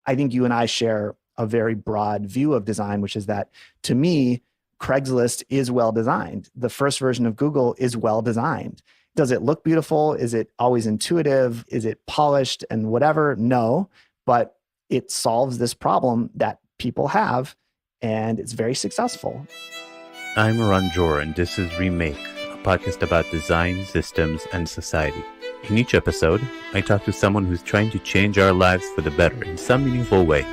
I think you and I share a very broad view of design, which is that to me, Craigslist is well designed. The first version of Google is well designed. Does it look beautiful? Is it always intuitive? Is it polished and whatever? No, but it solves this problem that people have, and it's very successful. I'm Ranjor, and this is Remake, a podcast about design, systems, and society. In each episode, I talk to someone who's trying to change our lives for the better in some meaningful way,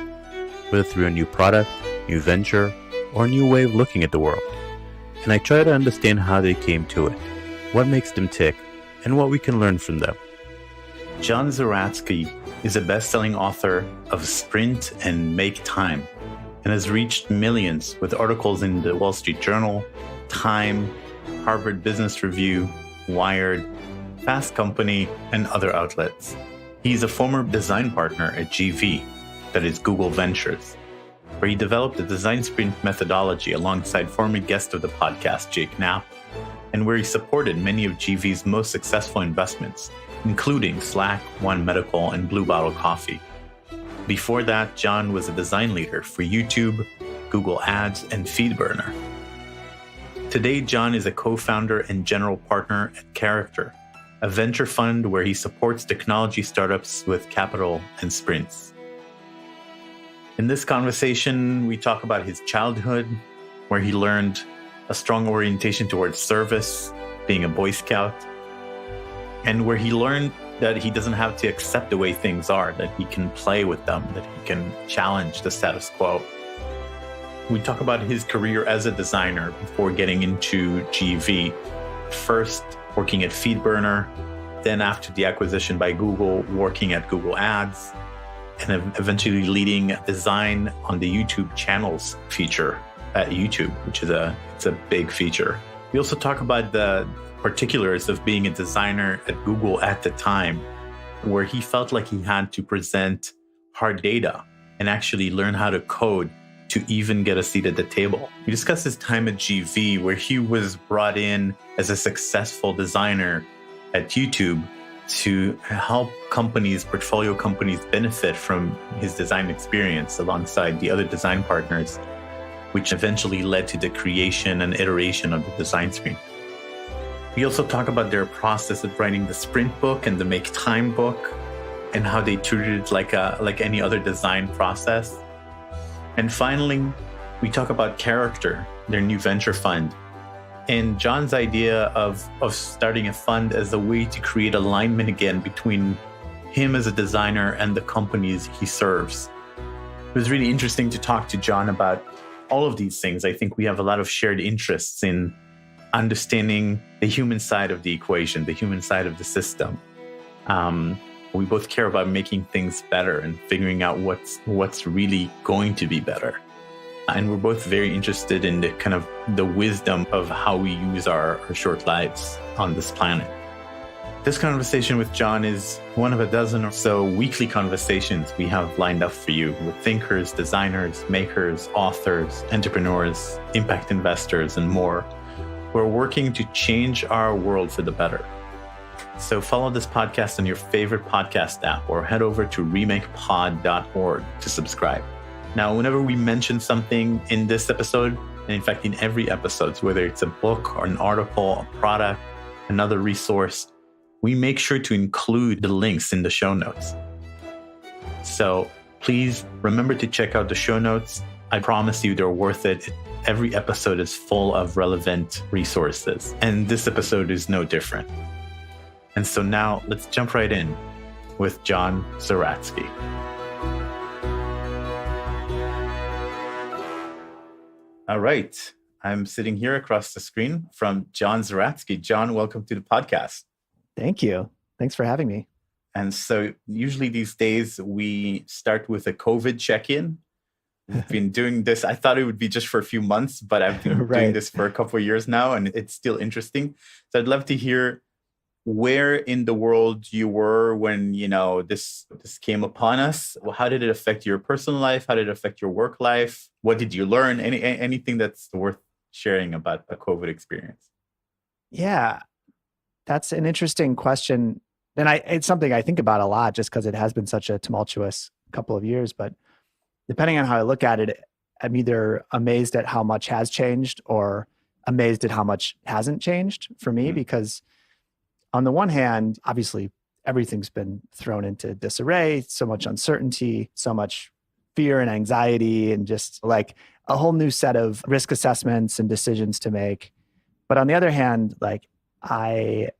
whether through a new product, new venture, or a new way of looking at the world. And I try to understand how they came to it, what makes them tick, and what we can learn from them. John Zeratsky is a best-selling author of Sprint and Make Time, and has reached millions with articles in the Wall Street Journal, Time, Harvard Business Review, Wired, Fast Company, and other outlets. He's a former design partner at GV, that is Google Ventures, where he developed the design sprint methodology alongside former guest of the podcast, Knapp, and where he supported many of GV's most successful investments, including Slack, One Medical, and Blue Bottle Coffee. Before that, John was a design leader for YouTube, Google Ads, and FeedBurner. Today, John is a co-founder and general partner at Character, a venture fund where he supports technology startups with capital and sprints. In this conversation, we talk about his childhood, where he learned a strong orientation towards service, being a Boy Scout, and where he learned that he doesn't have to accept the way things are, that he can play with them, that he can challenge the status quo. We talk about his career as a designer before getting into GV. First, working at FeedBurner, then after the acquisition by Google, working at Google Ads, and eventually leading design on the YouTube channels feature at YouTube, which is it's a big feature. We also talk about the particulars of being a designer at Google at the time, where he felt like he had to present hard data and actually learn how to code to even get a seat at the table. We discuss his time at GV, where he was brought in as a successful designer at YouTube to help companies, portfolio companies, benefit from his design experience alongside the other design partners, which eventually led to the creation and iteration of the design sprint. We also talk about their process of writing the sprint book and the Make Time book, and how they treated it like any other design process. And finally, we talk about Character, their new venture fund, and John's idea of starting a fund as a way to create alignment again between him as a designer and the companies he serves. It was really interesting to talk to John about all of these things. I think we have a lot of shared interests in understanding the human side of the equation, the human side of the system. We both care about making things better and figuring out what's really going to be better. And we're both very interested in the wisdom of how we use our short lives on this planet. This conversation with John is one of a dozen or so weekly conversations we have lined up for you with thinkers, designers, makers, authors, entrepreneurs, impact investors, and more. We're working to change our world for the better. So follow this podcast on your favorite podcast app, or head over to remakepod.org to subscribe. Now, whenever we mention something in this episode, and in fact in every episode, whether it's a book or an article, a product, another resource, we make sure to include the links in the show notes. So please remember to check out the show notes. I promise you they're worth it. Every episode is full of relevant resources, and this episode is no different. And so now let's jump right in with John Zeratsky. All right. I'm sitting here across the screen from John Zeratsky. John, welcome to the podcast. Thank you. Thanks for having me. And so usually these days we start with a COVID check-in. We've been doing this. I thought it would be just for a few months, but I've been doing this for a couple of years now, and it's still interesting. So I'd love to hear where in the world you were when, this came upon us. How did it affect your personal life? How did it affect your work life? What did you learn? Anything that's worth sharing about the COVID experience? Yeah, that's an interesting question. And it's something I think about a lot just because it has been such a tumultuous couple of years, but depending on how I look at it, I'm either amazed at how much has changed or amazed at how much hasn't changed for me. Because on the one hand, obviously everything's been thrown into disarray, so much uncertainty, so much fear and anxiety, and just like a whole new set of risk assessments and decisions to make. But on the other hand, like I've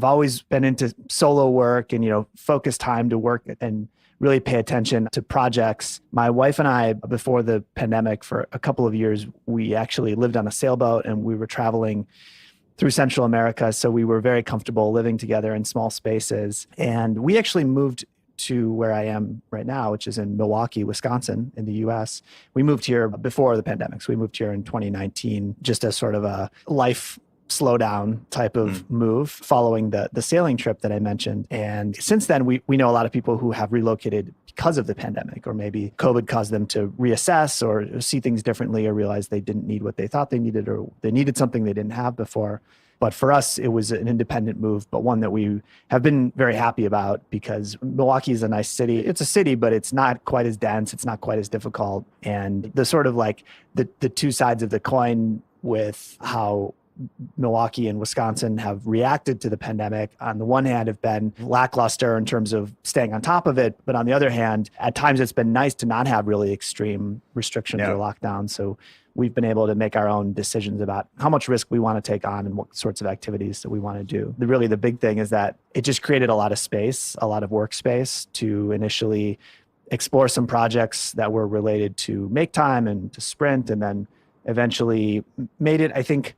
always been into solo work and, focus time to work and really pay attention to projects. My wife and I, before the pandemic, for a couple of years, we actually lived on a sailboat and we were traveling through Central America. So we were very comfortable living together in small spaces. And we actually moved to where I am right now, which is in Milwaukee, Wisconsin, in the US. We moved here before the pandemic. So we moved here in 2019, just as sort of a life slowdown type of move following the sailing trip that I mentioned. And since then, we know a lot of people who have relocated because of the pandemic, or maybe COVID caused them to reassess or see things differently, or realize they didn't need what they thought they needed, or they needed something they didn't have before. But for us, it was an independent move, but one that we have been very happy about, because Milwaukee is a nice city. It's a city, but it's not quite as dense. It's not quite as difficult. And the sort of like the two sides of the coin with how Milwaukee and Wisconsin have reacted to the pandemic, on the one hand, have been lackluster in terms of staying on top of it. But on the other hand, at times it's been nice to not have really extreme restrictions or lockdowns. So we've been able to make our own decisions about how much risk we want to take on and what sorts of activities that we want to do. Really, the big thing is that it just created a lot of space, a lot of workspace to initially explore some projects that were related to Make Time and to Sprint, and then eventually made it, I think,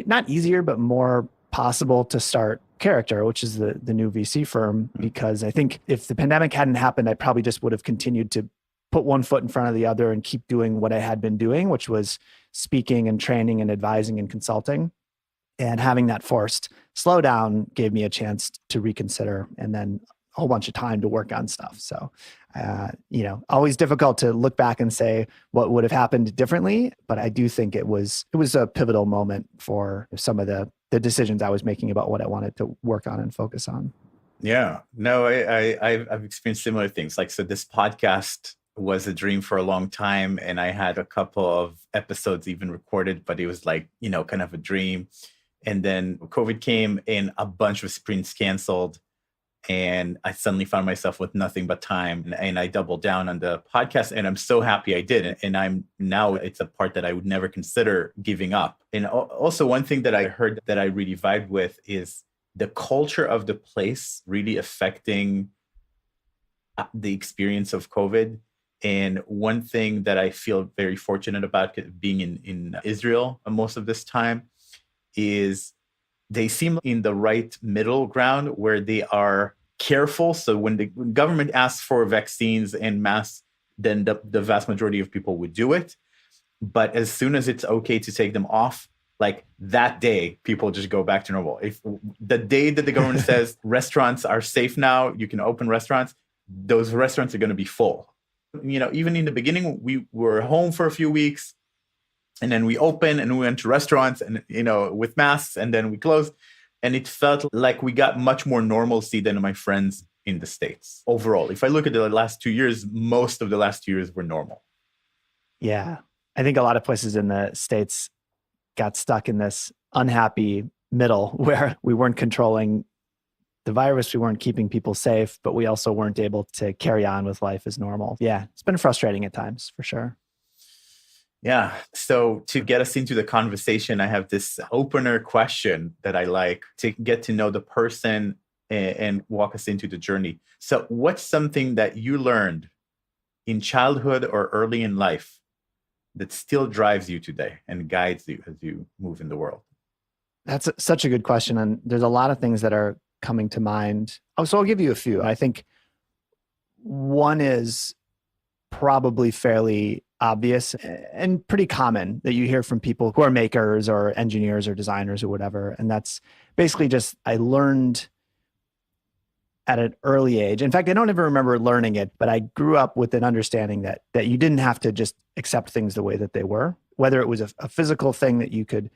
not easier, but more possible to start Character, which is the new VC firm. Because I think if the pandemic hadn't happened, I probably just would have continued to put one foot in front of the other and keep doing what I had been doing, which was speaking and training and advising and consulting. And having that forced slowdown gave me a chance to reconsider, and then a whole bunch of time to work on stuff. So, always difficult to look back and say what would have happened differently. But I do think it was a pivotal moment for some of the decisions I was making about what I wanted to work on and focus on. Yeah, no, I've experienced similar things. Like, so this podcast was a dream for a long time, and I had a couple of episodes even recorded, but it was like, kind of a dream. And then COVID came and a bunch of sprints canceled. And I suddenly found myself with nothing but time, and I doubled down on the podcast, and I'm so happy I did. And it's a part that I would never consider giving up. And also, one thing that I heard that I really vibe with is the culture of the place really affecting the experience of COVID. And one thing that I feel very fortunate about being in Israel most of this time is they seem in the right middle ground where they are careful. So when the government asks for vaccines and masks, then the vast majority of people would do it. But as soon as it's okay to take them off, like that day, people just go back to normal. If the day that the government says restaurants are safe now, you can open restaurants, those restaurants are going to be full. Even in the beginning, we were home for a few weeks, and then we opened and we went to restaurants and, with masks, and then we closed. And it felt like we got much more normalcy than my friends in the States. Overall, if I look at the last 2 years, most of the last 2 years were normal. Yeah. I think a lot of places in the States got stuck in this unhappy middle where we weren't controlling the virus, we weren't keeping people safe, but we also weren't able to carry on with life as normal. Yeah, it's been frustrating at times, for sure. Yeah. So to get us into the conversation, I have this opener question that I like to get to know the person and walk us into the journey. So what's something that you learned in childhood or early in life that still drives you today and guides you as you move in the world? That's such a good question. And there's a lot of things that are coming to mind. So I'll give you a few. I think one is probably fairly obvious and pretty common that you hear from people who are makers or engineers or designers or whatever. And that's basically just, I learned at an early age. In fact, I don't even remember learning it, but I grew up with an understanding that you didn't have to just accept things the way that they were, whether it was a physical thing that you could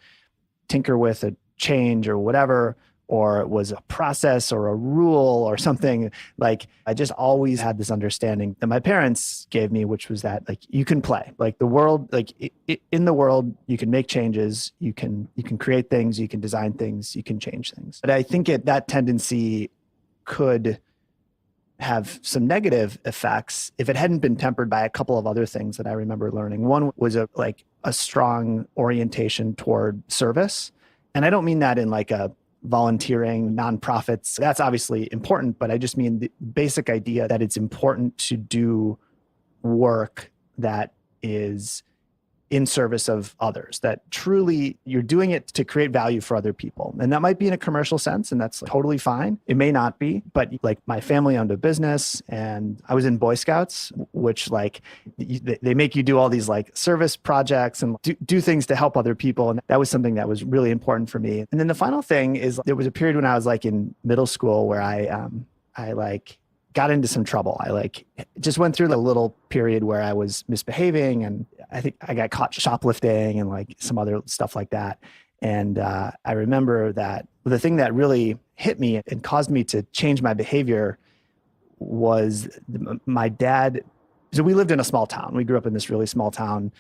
tinker with, a change or whatever, or it was a process or a rule or something. Like I just always had this understanding that my parents gave me, which was that like you can play, like the world, like in the world, you can make changes, you can create things, you can design things, you can change things. But I think that tendency could have some negative effects if it hadn't been tempered by a couple of other things that I remember learning. One was a strong orientation toward service. And I don't mean that in like a volunteering, nonprofits. That's obviously important, but I just mean the basic idea that it's important to do work that is in service of others, that truly you're doing it to create value for other people. And that might be in a commercial sense, and that's totally fine. It may not be, but like my family owned a business and I was in Boy Scouts, which like they make you do all these like service projects and do things to help other people. And that was something that was really important for me. And then the final thing is there was a period when I was like in middle school where I like got into some trouble. I like just went through a little period where I was misbehaving, and I think I got caught shoplifting and like some other stuff like that. And I remember that the thing that really hit me and caused me to change my behavior was my dad. So we lived in a small town. We grew up in this really small town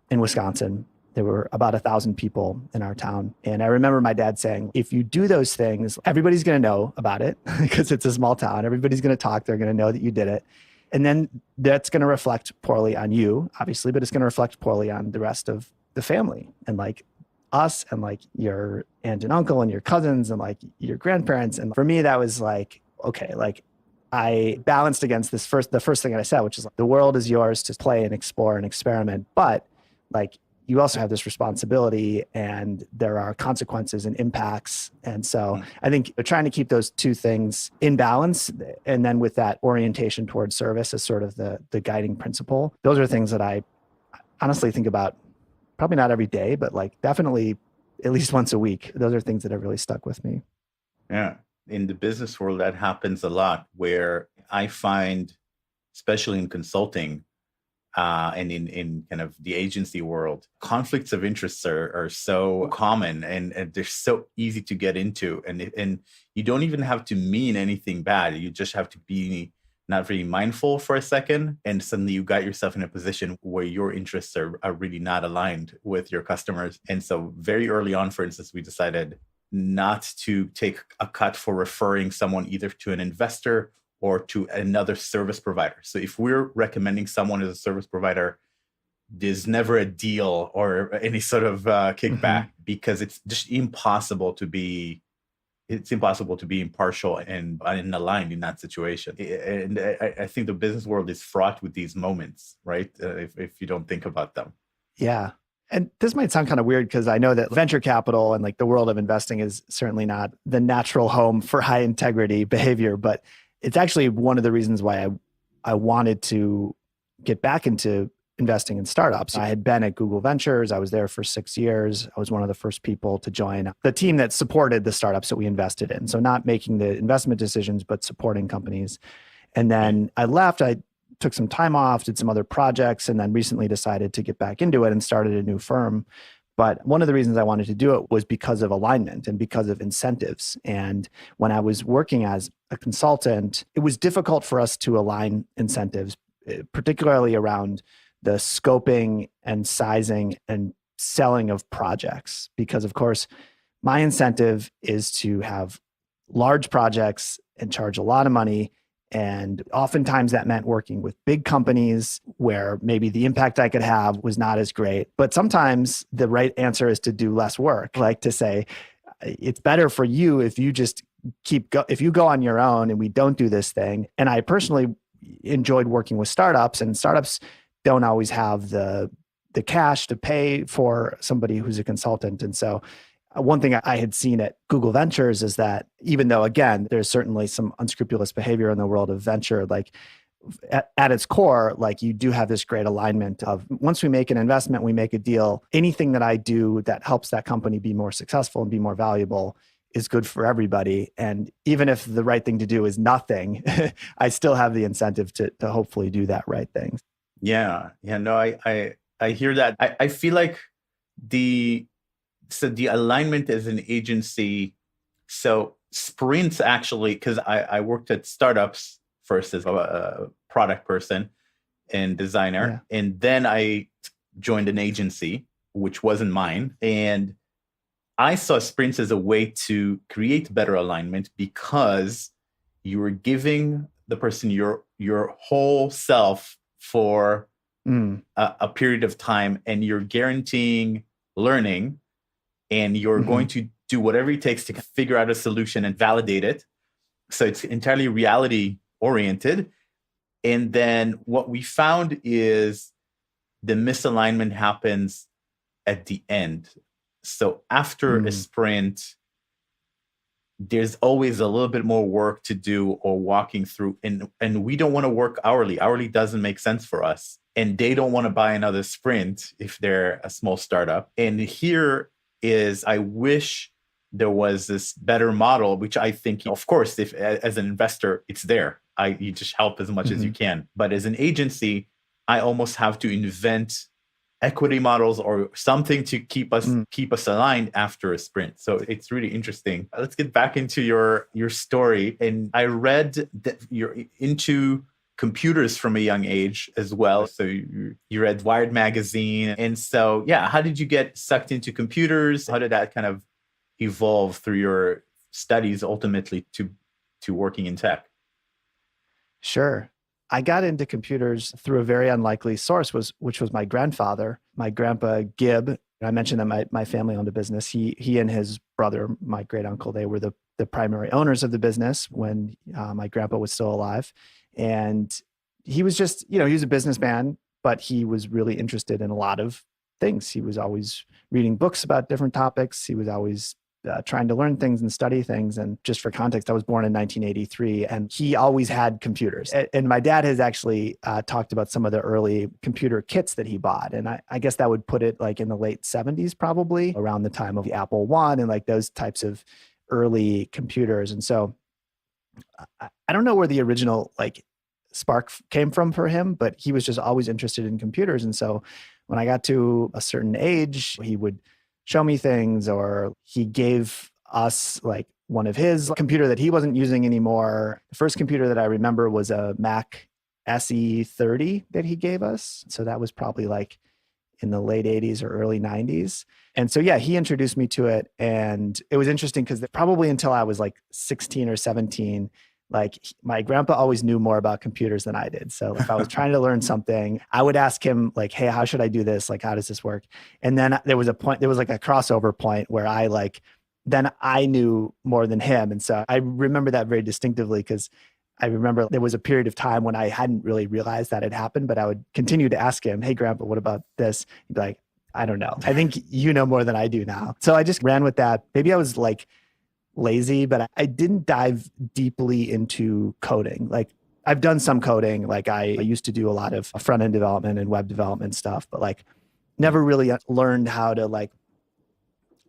in Wisconsin. There were about 1,000 people in our town. And I remember my dad saying, if you do those things, everybody's going to know about it because it's a small town. Everybody's going to talk. They're going to know that you did it. And then that's going to reflect poorly on you, obviously, but it's going to reflect poorly on the rest of the family and like us and like your aunt and uncle and your cousins and like your grandparents. And for me, that was like, okay, like I balanced against the first thing that I said, which is like, the world is yours to play and explore and experiment. But like, you also have this responsibility and there are consequences and impacts. And so I think trying to keep those two things in balance, and then with that orientation towards service as sort of the guiding principle, those are things that I honestly think about probably not every day, but like definitely at least once a week. Those are things that have really stuck with me. Yeah. In the business world, that happens a lot, where I find, especially in consulting, and in kind of the agency world, conflicts of interests are so common and they're so easy to get into. And you don't even have to mean anything bad. You just have to be not very mindful for a second. And suddenly you got yourself in a position where your interests are really not aligned with your customers. And so very early on, for instance, we decided not to take a cut for referring someone either to an investor or to another service provider. So if we're recommending someone as a service provider, there's never a deal or any sort of kickback, because it's just impossible to be impartial and aligned in that situation. And I think the business world is fraught with these moments, right? If you don't think about them. Yeah. And this might sound kind of weird because I know that venture capital and like the world of investing is certainly not the natural home for high integrity behavior, but it's actually one of the reasons why I wanted to get back into investing in startups. I had been at Google Ventures. I was there for 6 years. I was one of the first people to join the team that supported the startups that we invested in. So not making the investment decisions, but supporting companies. And then I left. I took some time off, did some other projects, and then recently decided to get back into it and started a new firm. But one of the reasons I wanted to do it was because of alignment and because of incentives. And when I was working as a consultant, it was difficult for us to align incentives, particularly around the scoping and sizing and selling of projects. Because of course, my incentive is to have large projects and charge a lot of money. And oftentimes that meant working with big companies where maybe the impact I could have was not as great. But sometimes the right answer is to do less work, like to say, it's better for you if you just if you go on your own and we don't do this thing. And I personally enjoyed working with startups, and startups don't always have the cash to pay for somebody who's a consultant. And so one thing I had seen at Google Ventures is that even though, again, there's certainly some unscrupulous behavior in the world of venture, like at its core, like you do have this great alignment of once we make an investment, we make a deal, anything that I do that helps that company be more successful and be more valuable is good for everybody. And even if the right thing to do is nothing, I still have the incentive to hopefully do that right thing. Yeah. No, I hear that. I feel like the alignment as an agency. So sprints actually, because I worked at startups first as a product person and designer. Yeah. And then I joined an agency, which wasn't mine. And I saw sprints as a way to create better alignment because you were giving the person your whole self for a period of time, and you're guaranteeing learning, and you're going to do whatever it takes to figure out a solution and validate it. So it's entirely reality oriented. And then what we found is the misalignment happens at the end. So after a sprint, there's always a little bit more work to do or walking through. And we don't want to work hourly. Hourly doesn't make sense for us. And they don't want to buy another sprint if they're a small startup. And here is, I wish there was this better model, which I think, of course, if as an investor, it's there. You just help as much as you can. But as an agency, I almost have to invent equity models or something to keep us aligned after a sprint. So it's really interesting. Let's get back into your story. And I read that you're into computers from a young age as well. So you read Wired magazine. And so, yeah, how did you get sucked into computers? How did that kind of evolve through your studies ultimately to working in tech? Sure. I got into computers through a very unlikely source, which was my grandfather, my grandpa Gibb. I mentioned that my family owned a business. He and his brother, my great uncle, they were the primary owners of the business when my grandpa was still alive. And he was just, he was a businessman, but he was really interested in a lot of things. He was always reading books about different topics. He was always trying to learn things and study things. And just for context, I was born in 1983, and he always had computers. And my dad has actually talked about some of the early computer kits that he bought. And I guess that would put it like in the late 70s, probably around the time of the Apple I and like those types of early computers. And so I don't know where the original like spark came from for him, but he was just always interested in computers. And so when I got to a certain age, he would show me things, or he gave us like one of his computer that he wasn't using anymore. The first computer that I remember was a Mac SE30 that he gave us. So that was probably like in the late 80s or early 90s. And so, yeah, he introduced me to it. And it was interesting because probably until I was like 16 or 17, like my grandpa always knew more about computers than I did. So if I was trying to learn something, I would ask him like, hey, how should I do this? Like, how does this work? And then there was like a crossover point where then I knew more than him. And so I remember that very distinctively because I remember there was a period of time when I hadn't really realized that had happened, but I would continue to ask him, hey, grandpa, what about this? He'd be like, I don't know. I think you know more than I do now. So I just ran with that. Maybe I was like lazy, but I didn't dive deeply into coding. Like I've done some coding. Like I used to do a lot of front-end development and web development stuff, but like never really learned how to like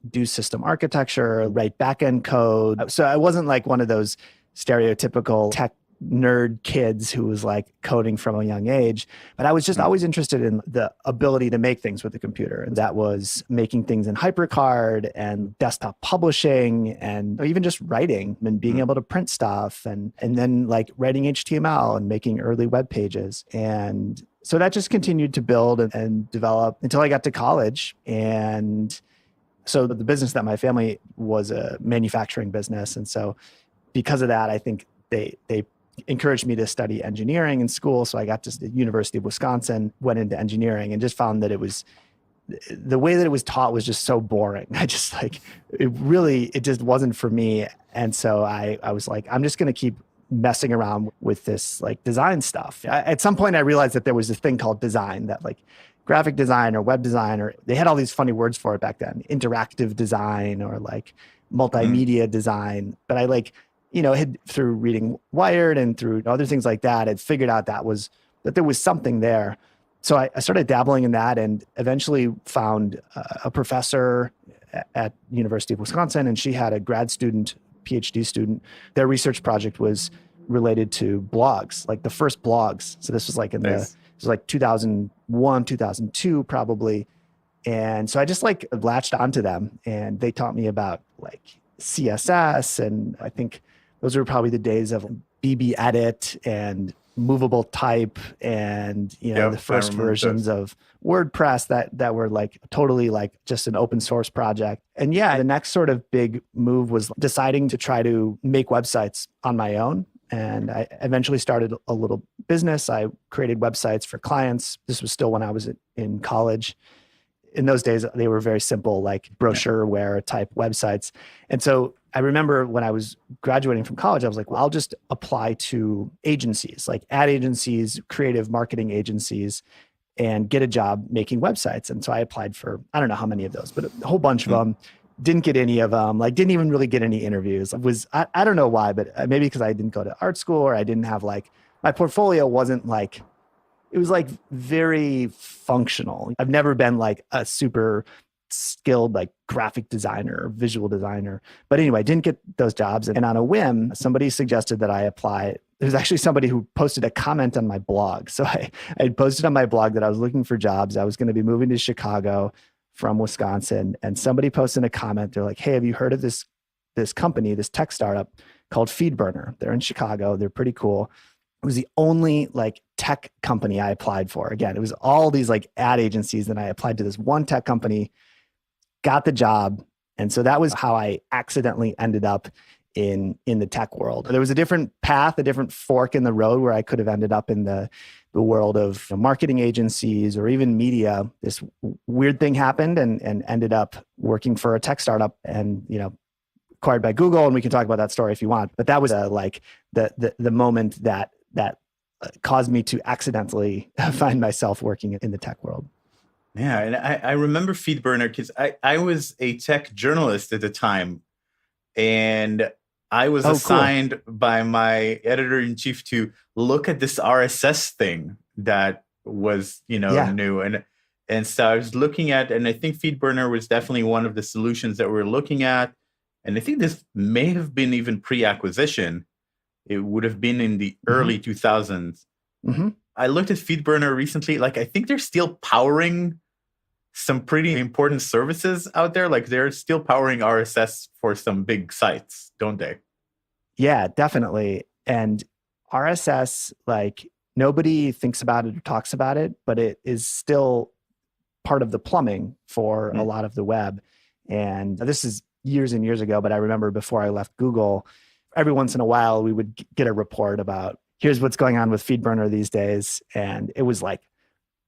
do system architecture, write back-end code. So I wasn't like one of those stereotypical tech nerd kids who was like coding from a young age, but I was just always interested in the ability to make things with the computer. And that was making things in HyperCard and desktop publishing and even just writing and being able to print stuff and then like writing HTML and making early web pages. And so that just continued to build and develop until I got to college. And so the business that my family was a manufacturing business. And so because of that, I think they encouraged me to study engineering in school. So I got to the University of Wisconsin, went into engineering, and just found that the way that it was taught was just so boring. I just like, it just wasn't for me. And so I was like, I'm just going to keep messing around with this like design stuff. At some point I realized that there was this thing called design, that like graphic design or web design, or they had all these funny words for it back then, interactive design or like multimedia design. But I like, through reading Wired and through other things like that, I'd figured out that there was something there. So I started dabbling in that and eventually found a professor at University of Wisconsin, and she had a grad student, PhD student. Their research project was related to blogs, like the first blogs. So this was like it was like 2001, 2002 probably. And so I just like latched onto them, and they taught me about like CSS. And I think those were probably the days of BB Edit and movable type and, the first versions of WordPress that were like totally like just an open source project. And yeah, the next sort of big move was deciding to try to make websites on my own. And I eventually started a little business. I created websites for clients. This was still when I was in college. In those days, they were very simple, like brochureware type websites. And so I remember when I was graduating from college, I was like, well, I'll just apply to agencies, like ad agencies, creative marketing agencies, and get a job making websites. And so I applied for, I don't know how many of those, but a whole bunch of them. Didn't get any of them, like didn't even really get any interviews. I don't know why, but maybe because I didn't go to art school or I didn't have like, my portfolio wasn't like, it was like very functional. I've never been like a super skilled like graphic designer or visual designer. But anyway, I didn't get those jobs. And on a whim, somebody suggested that I apply. There's actually somebody who posted a comment on my blog. So I had posted on my blog that I was looking for jobs. I was going to be moving to Chicago from Wisconsin. And somebody posted a comment. They're like, hey, have you heard of this company, this tech startup called FeedBurner? They're in Chicago. They're pretty cool. It was the only like tech company I applied for. Again, it was all these like ad agencies. Then I applied to this one tech company, got the job. And so that was how I accidentally ended up in the tech world. There was a different path, a different fork in the road where I could have ended up in the world of marketing agencies or even media. This weird thing happened and ended up working for a tech startup and, acquired by Google. And we can talk about that story if you want. But that was like the moment that caused me to accidentally find myself working in the tech world. Yeah, and I remember FeedBurner because I was a tech journalist at the time, and I was assigned by my editor-in-chief to look at this RSS thing that was, new. And so I was looking at, and I think FeedBurner was definitely one of the solutions that we're looking at. And I think this may have been even pre-acquisition. It would have been in the early 2000s. Mm-hmm. I looked at FeedBurner recently. Like, I think they're still powering some pretty important services out there. Like, they're still powering RSS for some big sites, don't they? Yeah, definitely. And RSS, like, nobody thinks about it or talks about it, but it is still part of the plumbing for a lot of the web. And this is years and years ago, but I remember before I left Google, every once in a while, we would get a report about here's what's going on with FeedBurner these days. And it was like,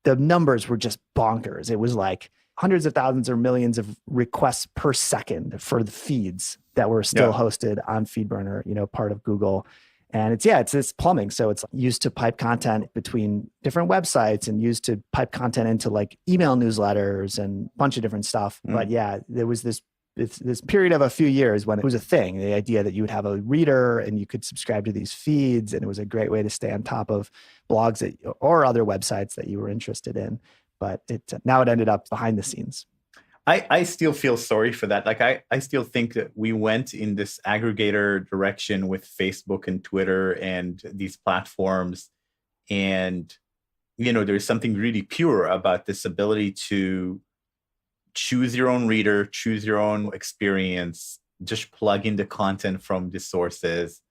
the numbers were just bonkers. It was like hundreds of thousands or millions of requests per second for the feeds that were still hosted on FeedBurner, part of Google. And it's this plumbing. So it's used to pipe content between different websites and used to pipe content into like email newsletters and a bunch of different stuff. But yeah, there was this period of a few years when it was a thing, the idea that you would have a reader and you could subscribe to these feeds. And it was a great way to stay on top of blogs or other websites that you were interested in. But now it ended up behind the scenes. I still feel sorry for that. Like, I still think that we went in this aggregator direction with Facebook and Twitter and these platforms. And, there's something really pure about this ability to choose your own reader, choose your own experience, just plug in the content from the sources.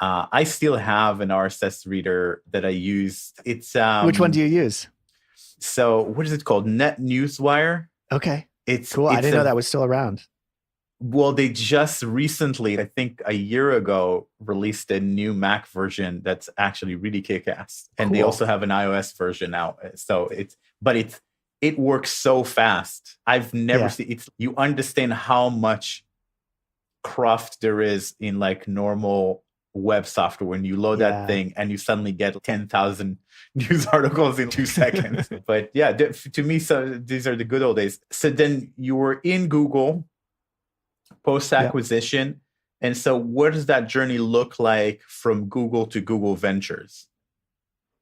I still have an RSS reader that I use. It's which one do you use? So what is it called? NetNewsWire. Okay. It's cool. I didn't know that was still around. Well, they just recently, I think a year ago, released a new Mac version that's actually really kick-ass. And they also have an iOS version now. So it works so fast. I've never seen it. You understand how much craft there is in like normal web software when you load that thing and you suddenly get 10,000 news articles in 2 seconds. But yeah, to me, so these are the good old days. So then you were in Google post-acquisition. And so what does that journey look like from Google to Google Ventures?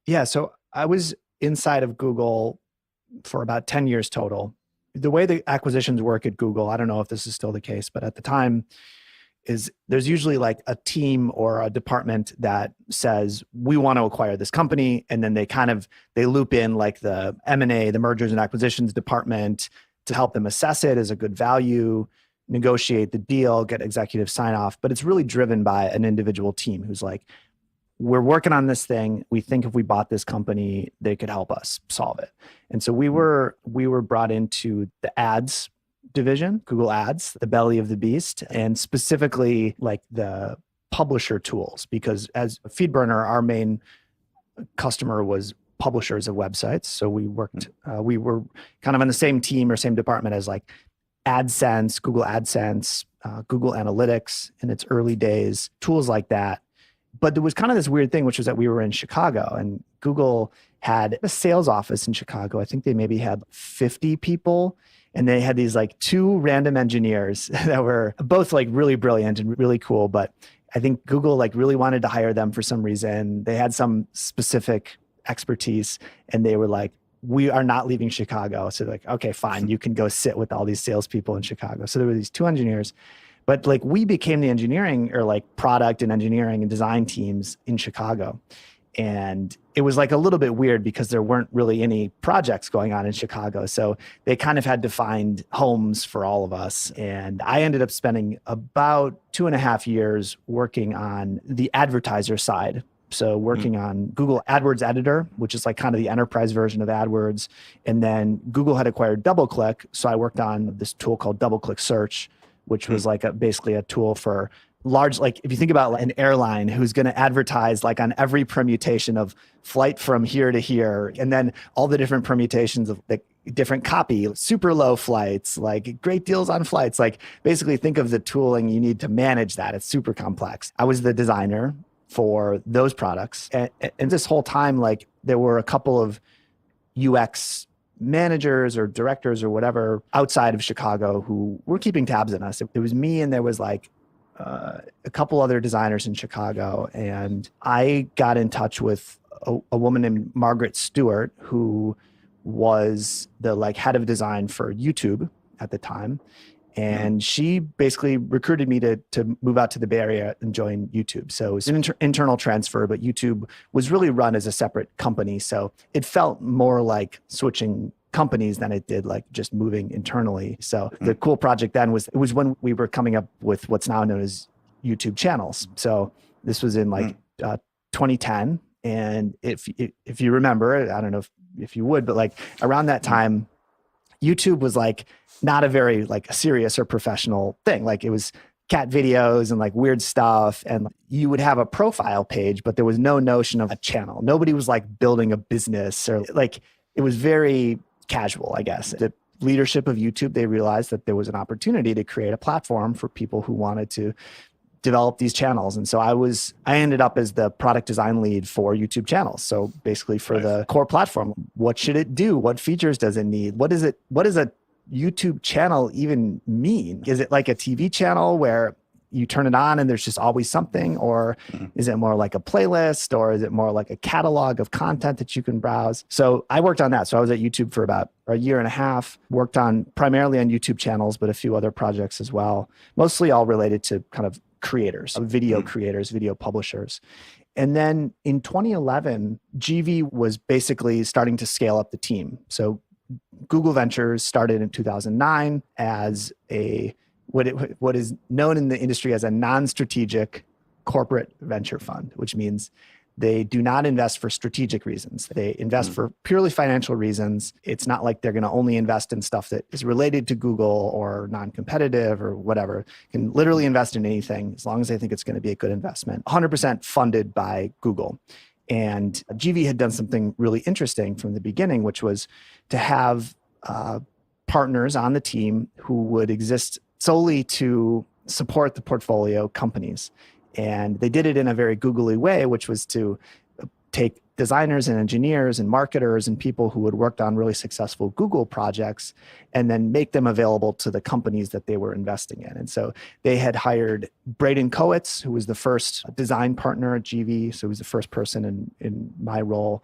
Yeah, so I was inside of Google for about 10 years total. The way the acquisitions work at Google, I don't know if this is still the case, but at the time, is there's usually like a team or a department that says, we want to acquire this company. And then they loop in like the M&A, the mergers and acquisitions department to help them assess it as a good value. negotiate the deal, get executive sign off, but it's really driven by an individual team who's like, we're working on this thing. We think if we bought this company, they could help us solve it. And so we were brought into the ads division, Google Ads, the belly of the beast, and specifically like the publisher tools, because as FeedBurner, our main customer was publishers of websites. So we worked, we were kind of on the same team or same department as like AdSense, Google AdSense, Google Analytics in its early days, tools like that. But there was kind of this weird thing, which was that we were in Chicago and Google had a sales office in Chicago. I think they maybe had 50 people. And they had these like two random engineers that were both like really brilliant and really cool. But I think Google like really wanted to hire them for some reason. They had some specific expertise and they were like, we are not leaving Chicago. So like, okay, fine. You can go sit with all these salespeople in Chicago. So there were these two engineers, but like we became the engineering or like product and engineering and design teams in Chicago. And it was like a little bit weird because there weren't really any projects going on in Chicago. So they kind of had to find homes for all of us. And I ended up spending about 2.5 years working on the advertiser side. So working on Google AdWords Editor, which is like kind of the enterprise version of AdWords. And then Google had acquired DoubleClick. So I worked on this tool called DoubleClick Search, which was like basically a tool for large, like if you think about an airline who's going to advertise like on every permutation of flight from here to here, and then all the different permutations of the different copy, super low flights, like great deals on flights, like basically think of the tooling you need to manage that. It's super complex. I was the designer for those products. And this whole time, like there were a couple of UX managers or directors or whatever outside of Chicago who were keeping tabs on us. It was me and there was like a couple other designers in Chicago. And I got in touch with a woman named Margaret Stewart, who was the like head of design for YouTube at the time. And she basically recruited me to move out to the Bay Area and join YouTube. So it was an internal transfer, but YouTube was really run as a separate company. So it felt more like switching companies than it did like just moving internally. So the cool project then was, it was when we were coming up with what's now known as YouTube channels. So this was in like 2010. And if you remember, I don't know if you would, but like around that time, YouTube was like not a very like serious or professional thing. Like it was cat videos and like weird stuff. And you would have a profile page, but there was no notion of a channel. Nobody was like building a business or like, it was very casual, I guess. The leadership of YouTube, they realized that there was an opportunity to create a platform for people who wanted to develop these channels. And so I ended up as the product design lead for YouTube channels. So basically for the core platform, what should it do? What features does it need? What is a YouTube channel even mean? Is it like a TV channel where you turn it on and there's just always something? Or is it more like a playlist? Or is it more like a catalog of content that you can browse? So I worked on that. So I was at YouTube for about a year and a half, worked on primarily on YouTube channels, but a few other projects as well, mostly all related to kind of creators, video creators, video publishers. And then in 2011, GV was basically starting to scale up the team. So Google Ventures started in 2009 as what is known in the industry as a non-strategic corporate venture fund, which means they do not invest for strategic reasons. They invest for purely financial reasons. It's not like they're going to only invest in stuff that is related to Google or non-competitive or whatever. Can literally invest in anything as long as they think it's going to be a good investment. 100% funded by Google. And GV had done something really interesting from the beginning, which was to have partners on the team who would exist solely to support the portfolio companies. And they did it in a very googly way, which was to take designers and engineers and marketers and people who had worked on really successful Google projects and then make them available to the companies that they were investing in. And so they had hired Braden Kowitz, who was the first design partner at GV. So he was the first person in my role.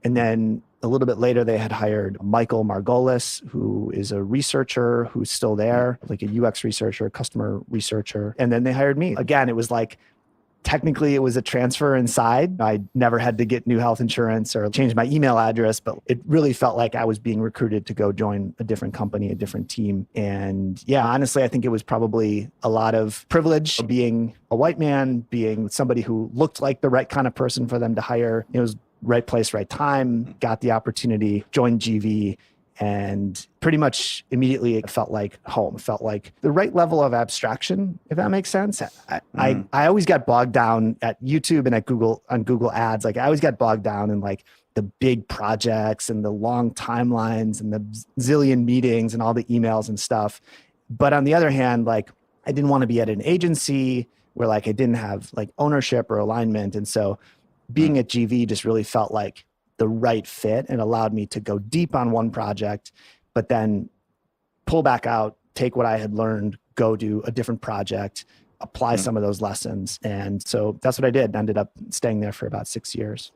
And then a little bit later, they had hired Michael Margolis, who is a researcher who's still there, like a UX researcher, customer researcher. And then they hired me. Again, it was like Technically, it was a transfer inside. I never had to get new health insurance or change my email address, but it really felt like I was being recruited to go join a different company, a different team. And yeah, honestly, I think it was probably a lot of privilege being a white man, being somebody who looked like the right kind of person for them to hire. It was right place, right time, got the opportunity, joined GV. And pretty much immediately it felt like home. It felt like the right level of abstraction, if that makes sense. I always got bogged down at YouTube and at Google on Google Ads. Like I always got bogged down in like the big projects and the long timelines and the zillion meetings and all the emails and stuff. But on the other hand, like I didn't want to be at an agency where like I didn't have like ownership or alignment. And so being at GV just really felt like the right fit and allowed me to go deep on one project, but then pull back out, take what I had learned, go do a different project, apply some of those lessons. And so that's what I did. Ended up staying there for about 6 years.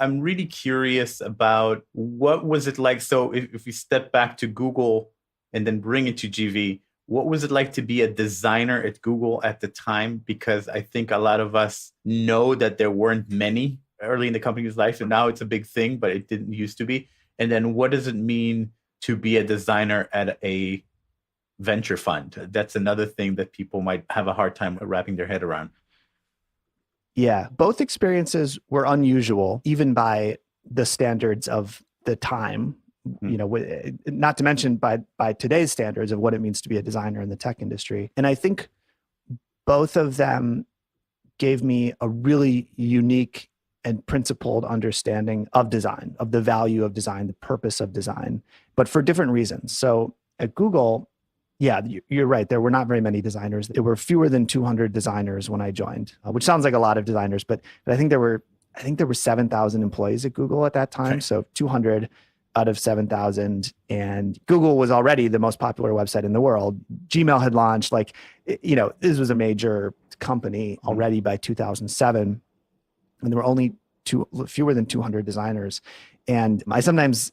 I'm really curious about what was it like? So if we step back to Google and then bring it to GV, what was it like to be a designer at Google at the time? Because I think a lot of us know that there weren't many early in the company's life, and now it's a big thing, but it didn't used to be. And then what does it mean to be a designer at a venture fund? That's another thing that people might have a hard time wrapping their head around. Yeah, both experiences were unusual, even by the standards of the time, you know, not to mention by today's standards of what it means to be a designer in the tech industry. And I think both of them gave me a really unique and principled understanding of design, of the value of design, the purpose of design, but for different reasons. So at Google, yeah, you're right. There were not very many designers. There were fewer than 200 designers when I joined, which sounds like a lot of designers, but I think there were 7,000 employees at Google at that time. Okay. So 200 out of 7,000, and Google was already the most popular website in the world. Gmail had launched, like, you know, this was a major company already by 2007. And there were only fewer than 200 designers. And I sometimes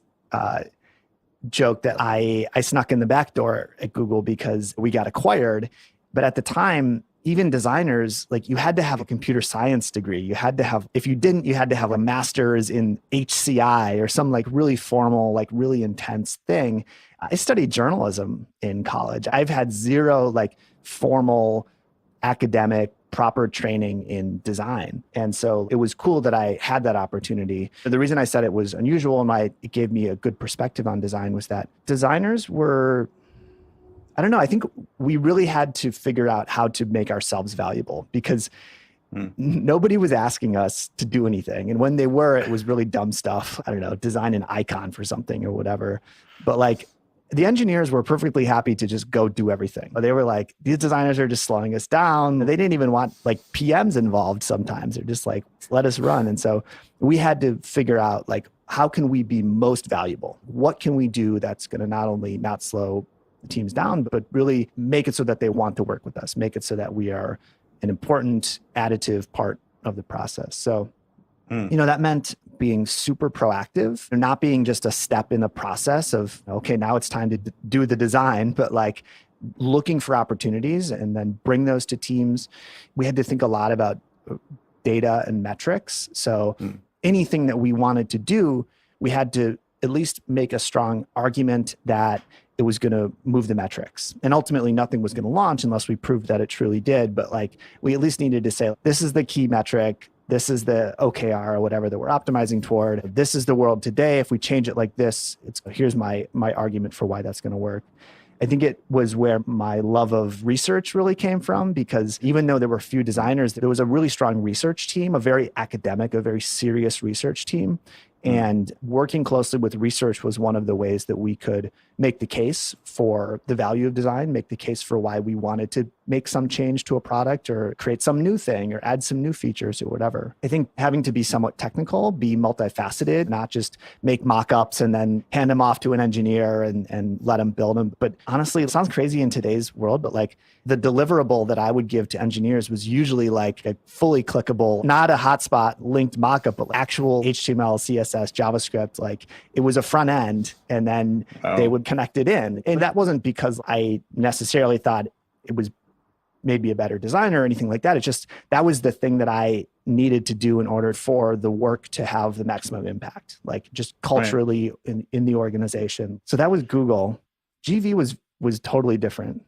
joke that I snuck in the back door at Google because we got acquired. But at the time, even designers, like you had to have a computer science degree. You had to have, if you didn't, you had to have a master's in HCI or some like really formal, like really intense thing. I studied journalism in college. I've had zero like formal academic proper training in design. And so it was cool that I had that opportunity. The reason I said it was unusual and it gave me a good perspective on design was that designers were, I don't know, I think we really had to figure out how to make ourselves valuable because nobody was asking us to do anything. And when they were, it was really dumb stuff. I don't know, design an icon for something or whatever. But like, the engineers were perfectly happy to just go do everything. They were like, these designers are just slowing us down. They didn't even want like PMs involved sometimes. They're just like, let us run. And so we had to figure out like, how can we be most valuable? What can we do that's going to not only not slow the teams down, but really make it so that they want to work with us, make it so that we are an important additive part of the process. So, you know, that meant being super proactive, not being just a step in the process of, okay, now it's time to do the design, but like looking for opportunities and then bring those to teams. We had to think a lot about data and metrics. So anything that we wanted to do, we had to at least make a strong argument that it was going to move the metrics. And ultimately nothing was going to launch unless we proved that it truly did. But like, we at least needed to say, this is the key metric. This is the OKR or whatever that we're optimizing toward. This is the world today. If we change it like this, here's my argument for why that's going to work. I think it was where my love of research really came from, because even though there were few designers, there was a really strong research team, a very academic, a very serious research team. And working closely with research was one of the ways that we could make the case for the value of design, make the case for why we wanted to make some change to a product or create some new thing or add some new features or whatever. I think having to be somewhat technical, be multifaceted, not just make mock-ups and then hand them off to an engineer and let them build them. But honestly, it sounds crazy in today's world, but like the deliverable that I would give to engineers was usually like a fully clickable, not a hotspot linked mock-up, but actual HTML, CSS, JavaScript. Like it was a front end and then they would connect it in. And that wasn't because I necessarily thought it was made me a better designer or anything like that. It's just, that was the thing that I needed to do in order for the work to have the maximum impact, like just culturally in the organization. So that was Google. GV was totally different.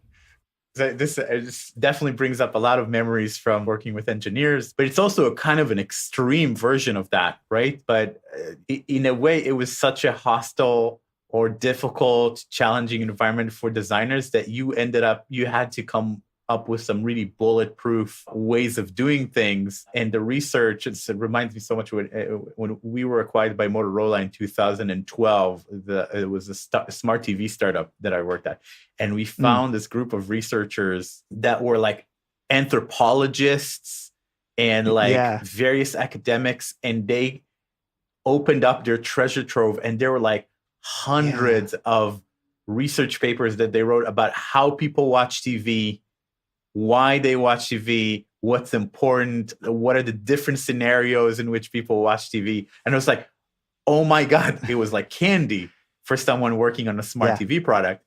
This definitely brings up a lot of memories from working with engineers, but it's also a kind of an extreme version of that, right? But in a way, it was such a hostile or difficult, challenging environment for designers that you had to come up with some really bulletproof ways of doing things. And the research, it reminds me so much when we were acquired by Motorola in 2012, it was a smart TV startup that I worked at. And we found this group of researchers that were like anthropologists and like various academics. And they opened up their treasure trove, and there were like hundreds of research papers that they wrote about how people watch TV, why they watch TV, what's important, what are the different scenarios in which people watch TV. And it was like, oh my God, it was like candy for someone working on a smart TV product.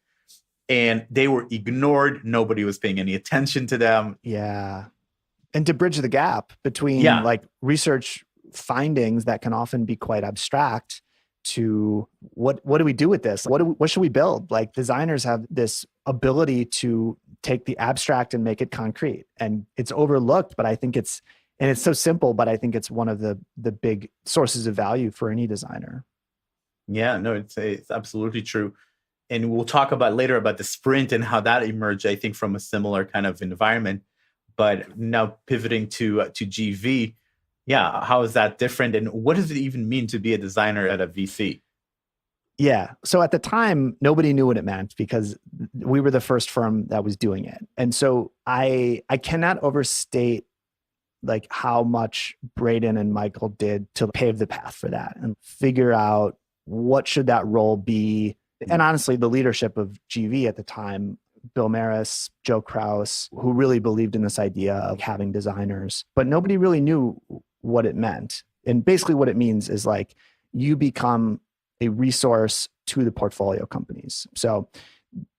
And they were ignored. Nobody was paying any attention to them. Yeah. And to bridge the gap between like research findings that can often be quite abstract to what do we do with this? What should we build? Like designers have this ability to take the abstract and make it concrete, and it's overlooked, but I think it's so simple, but I think it's one of the big sources of value for any designer. Yeah, no, it's absolutely true. And we'll talk about later about the sprint and how that emerged, I think, from a similar kind of environment. But now pivoting to GV, how is that different? And what does it even mean to be a designer at a VC? Yeah. So at the time, nobody knew what it meant because we were the first firm that was doing it. And so I cannot overstate like how much Braden and Michael did to pave the path for that and figure out what should that role be. And honestly, the leadership of GV at the time, Bill Maris, Joe Kraus, who really believed in this idea of having designers, but nobody really knew what it meant. And basically what it means is like you become a resource to the portfolio companies. So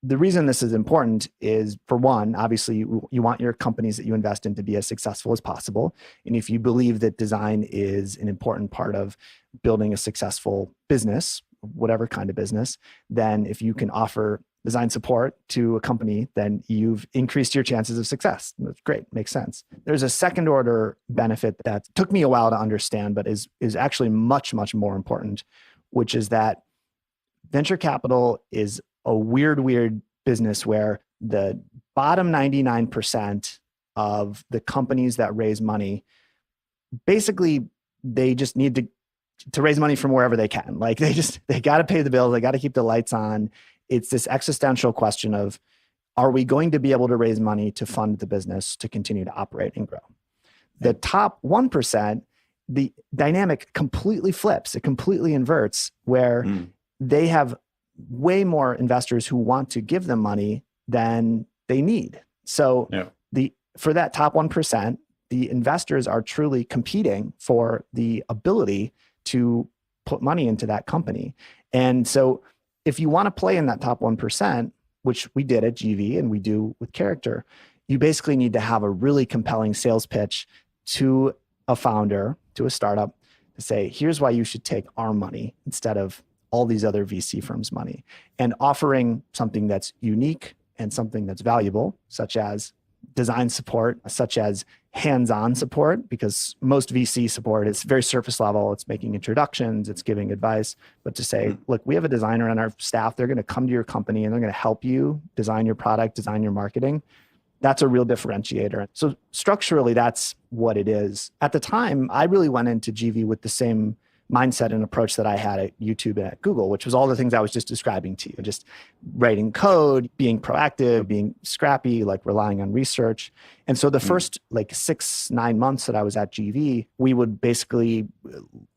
the reason this is important is, for one, obviously you want your companies that you invest in to be as successful as possible. And if you believe that design is an important part of building a successful business, whatever kind of business, then if you can offer design support to a company, then you've increased your chances of success. That's great. Makes sense. There's a second order benefit that took me a while to understand, but is actually much, much more important, which is that venture capital is a weird business where the bottom 99% of the companies that raise money, basically they just need to raise money from wherever they can. Like they got to pay the bills. They got to keep the lights on. It's this existential question of, are we going to be able to raise money to fund the business to continue to operate and grow? The top 1%, the dynamic completely flips. It completely inverts, where they have way more investors who want to give them money than they need. So for that top 1%, the investors are truly competing for the ability to put money into that company. And so if you want to play in that top 1%, which we did at GV and we do with Character, you basically need to have a really compelling sales pitch to a founder, to a startup, to say, here's why you should take our money instead of all these other VC firms' money, and offering something that's unique and something that's valuable, such as design support, such as hands-on support, because most VC support is very surface level. It's making introductions, it's giving advice, but to say, look, we have a designer on our staff. They're going to come to your company and they're going to help you design your product, design your marketing. That's a real differentiator. So structurally, that's what it is. At the time, I really went into GV with the same mindset and approach that I had at YouTube and at Google, which was all the things I was just describing to you, just writing code, being proactive, being scrappy, like relying on research. And so the first like 6-9 months that I was at GV, we would basically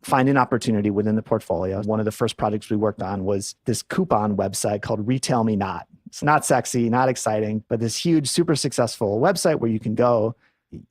find an opportunity within the portfolio. One of the first projects we worked on was this coupon website called Retail Me Not. It's not sexy, not exciting, but this huge, super successful website where you can go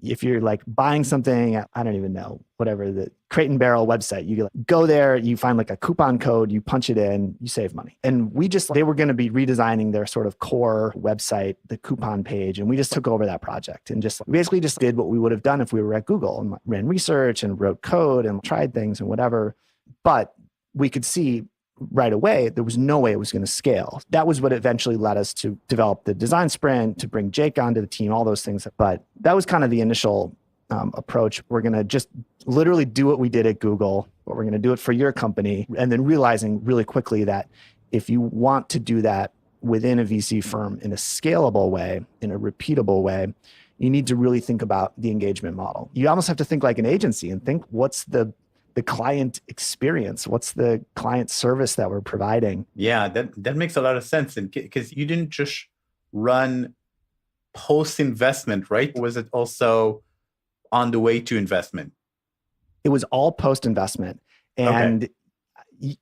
if you're like buying something, I don't even know, whatever, the Crate and Barrel website, you go there, you find like a coupon code, you punch it in, you save money. And they were going to be redesigning their sort of core website, the coupon page. And we just took over that project and basically did what we would have done if we were at Google and ran research and wrote code and tried things and whatever. But we could see right away, there was no way it was going to scale. That was what eventually led us to develop the design sprint, to bring Jake onto the team, all those things. But that was kind of the initial approach. We're going to just literally do what we did at Google, but we're going to do it for your company. And then realizing really quickly that if you want to do that within a VC firm in a scalable way, in a repeatable way, you need to really think about the engagement model. You almost have to think like an agency and think, what's the client experience? What's the client service that we're providing? Yeah, that makes a lot of sense. And because you didn't just run post-investment, right? Was it also on the way to investment? It was all post-investment. And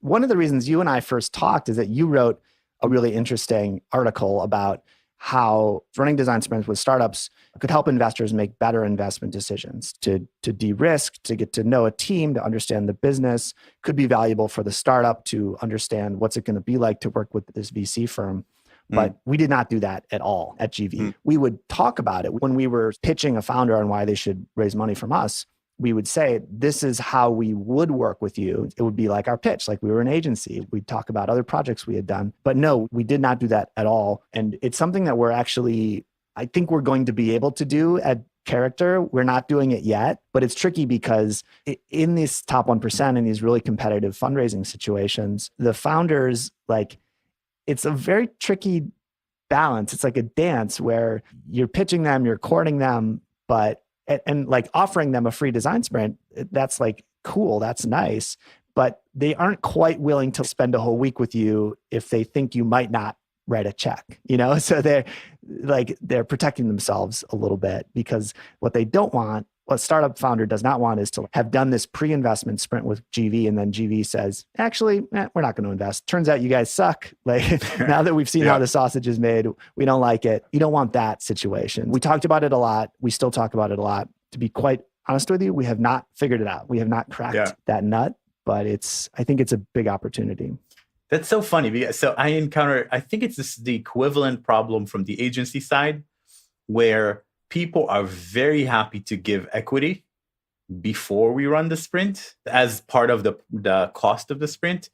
one of the reasons you and I first talked is that you wrote a really interesting article about how running design sprints with startups could help investors make better investment decisions. To de-risk, to get to know a team, to understand the business, could be valuable for the startup to understand what's it going to be like to work with this VC firm. But we did not do that at all at GV. We would talk about it when we were pitching a founder on why they should raise money from us. We would say, this is how we would work with you. It would be like our pitch, like we were an agency. We'd talk about other projects we had done. But no, we did not do that at all. And it's something that I think we're going to be able to do at Character. We're not doing it yet, but it's tricky because in this top 1%, in these really competitive fundraising situations, the founders, it's a very tricky balance. It's like a dance where you're pitching them, you're courting them, and like offering them a free design sprint, that's like cool, that's nice, but they aren't quite willing to spend a whole week with you if they think you might not write a check, So they're protecting themselves a little bit, because what a startup founder does not want is to have done this pre-investment sprint with GV and then GV says, actually, we're not going to invest. Turns out you guys suck. Now that we've seen how the sausage is made, we don't like it. You don't want that situation. We talked about it a lot. We still talk about it a lot. To be quite honest with you, we have not figured it out. We have not cracked that nut, but I think it's a big opportunity. That's so funny. Because, I think it's the equivalent problem from the agency side, where people are very happy to give equity before we run the sprint as part of the cost of the sprint.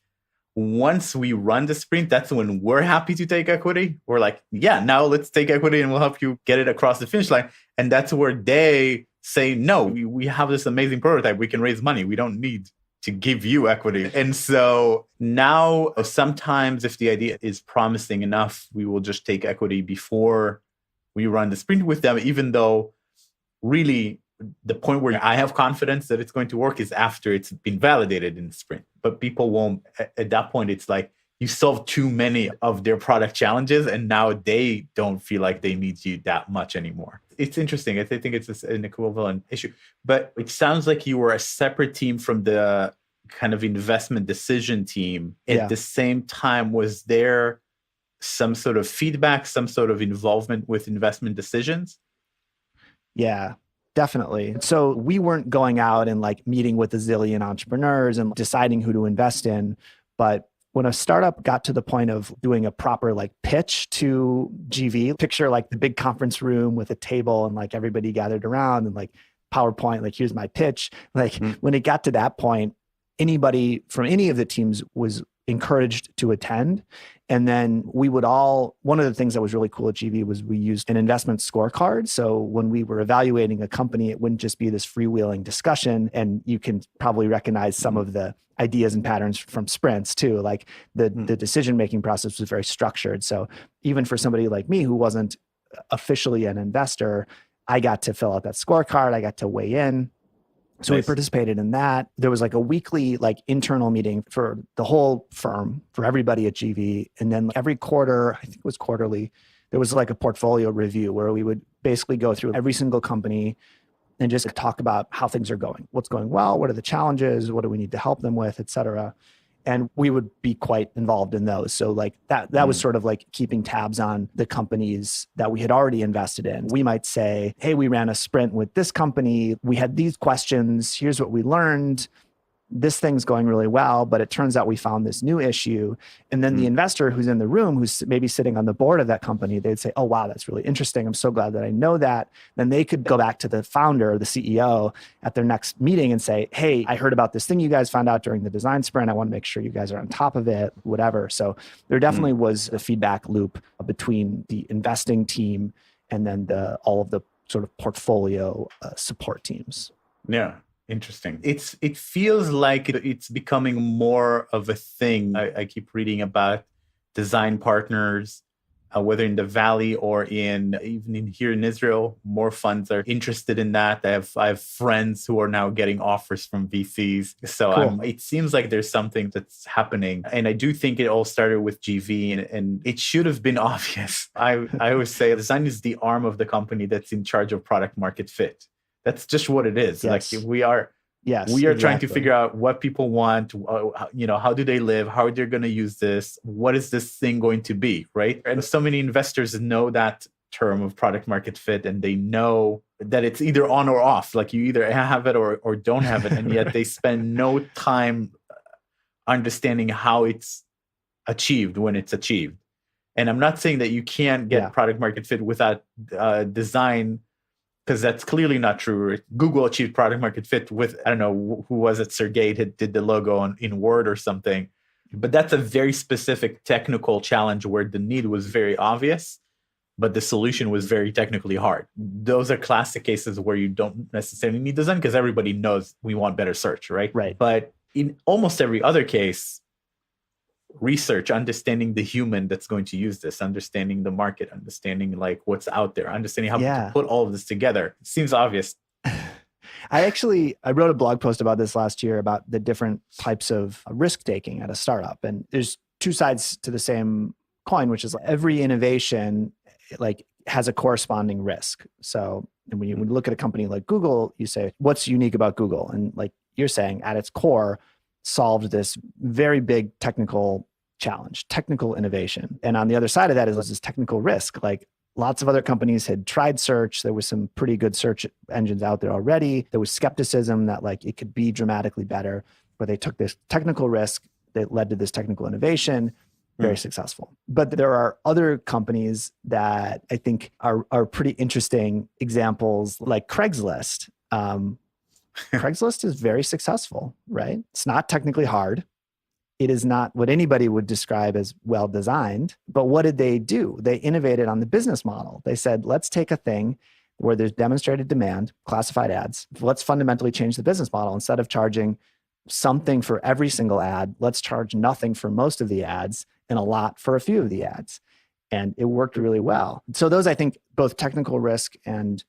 Once we run the sprint, that's when we're happy to take equity. We're like, yeah, now let's take equity and we'll help you get it across the finish line. And that's where they say, no, we have this amazing prototype. We can raise money. We don't need to give you equity. And so now sometimes if the idea is promising enough, we will just take equity before we run the sprint with them, even though really the point where I have confidence that it's going to work is after it's been validated in the sprint. But people won't, at that point, it's like you solve too many of their product challenges and now they don't feel like they need you that much anymore. It's interesting. I think it's an equivalent issue. But it sounds like you were a separate team from the kind of investment decision team. At the same time, was there some sort of feedback, some sort of involvement with investment decisions? Yeah, definitely. So we weren't going out and meeting with a zillion entrepreneurs and deciding who to invest in. But when a startup got to the point of doing a proper pitch to GV, picture the big conference room with a table and everybody gathered around and PowerPoint, here's my pitch. When it got to that point, anybody from any of the teams was encouraged to attend. And then one of the things that was really cool at GV was we used an investment scorecard. So when we were evaluating a company, it wouldn't just be this freewheeling discussion. And you can probably recognize some of the ideas and patterns from sprints too. The decision-making process was very structured. So even for somebody like me who wasn't officially an investor, I got to fill out that scorecard. I got to weigh in. So we participated in that. There was a weekly internal meeting for the whole firm, for everybody at GV. And then every quarter, I think it was quarterly, there was a portfolio review where we would basically go through every single company and just talk about how things are going. What's going well? What are the challenges? What do we need to help them with, et cetera. And we would be quite involved in those. So like that was sort of like keeping tabs on the companies that we had already invested in. We might say, hey, we ran a sprint with this company. We had these questions. Here's what we learned. This thing's going really well, but it turns out we found this new issue. And then the investor who's in the room, who's maybe sitting on the board of that company, they'd say, oh, wow, that's really interesting. I'm so glad that I know that. Then they could go back to the founder or the CEO at their next meeting and say, hey, I heard about this thing you guys found out during the design sprint. I want to make sure you guys are on top of it, whatever. So there definitely was a feedback loop between the investing team and then all of the sort of portfolio support teams. Yeah. Interesting. It feels like it's becoming more of a thing. I keep reading about design partners, whether in the Valley or even here in Israel. More funds are interested in that. I have friends who are now getting offers from VCs. So Cool. It seems like there's something that's happening. And I do think it all started with GV, and it should have been obvious. I always say design is the arm of the company that's in charge of product market fit. That's just what it is. Yes. Like we are trying to figure out what people want, how do they live? How are they going to use this? What is this thing going to be, right? And so many investors know that term of product market fit, and they know that it's either on or off. Like you either have it or don't have it. And yet they spend no time understanding how it's achieved when it's achieved. And I'm not saying that you can't get product market fit without design, because that's clearly not true. Google achieved product market fit with, I don't know, who was it? Sergey did the logo in Word or something. But that's a very specific technical challenge where the need was very obvious, but the solution was very technically hard. Those are classic cases where you don't necessarily need design because everybody knows we want better search, right? Right. But in almost every other case, research, understanding the human that's going to use this, understanding the market, understanding like what's out there, understanding how to put all of this together. It seems obvious. I wrote a blog post about this last year about the different types of risk taking at a startup. And there's two sides to the same coin, which is every innovation like has a corresponding risk. So when you look at a company like Google, you say, what's unique about Google? And like you're saying, at its core, solved this very big technical challenge, technical innovation. And on the other side of that is this technical risk. Like lots of other companies had tried search. There was some pretty good search engines out there already. There was skepticism that like it could be dramatically better, but they took this technical risk that led to this technical innovation, very successful. But there are other companies that I think are pretty interesting examples, like Craigslist. Craigslist is very successful, right? It's not technically hard. It is not what anybody would describe as well designed. But what did they do? They innovated on the business model. They said, let's take a thing where there's demonstrated demand, classified ads. Let's fundamentally change the business model. Instead of charging something for every single ad, let's charge nothing for most of the ads and a lot for a few of the ads. And it worked really well. So those, I think, both technical risk and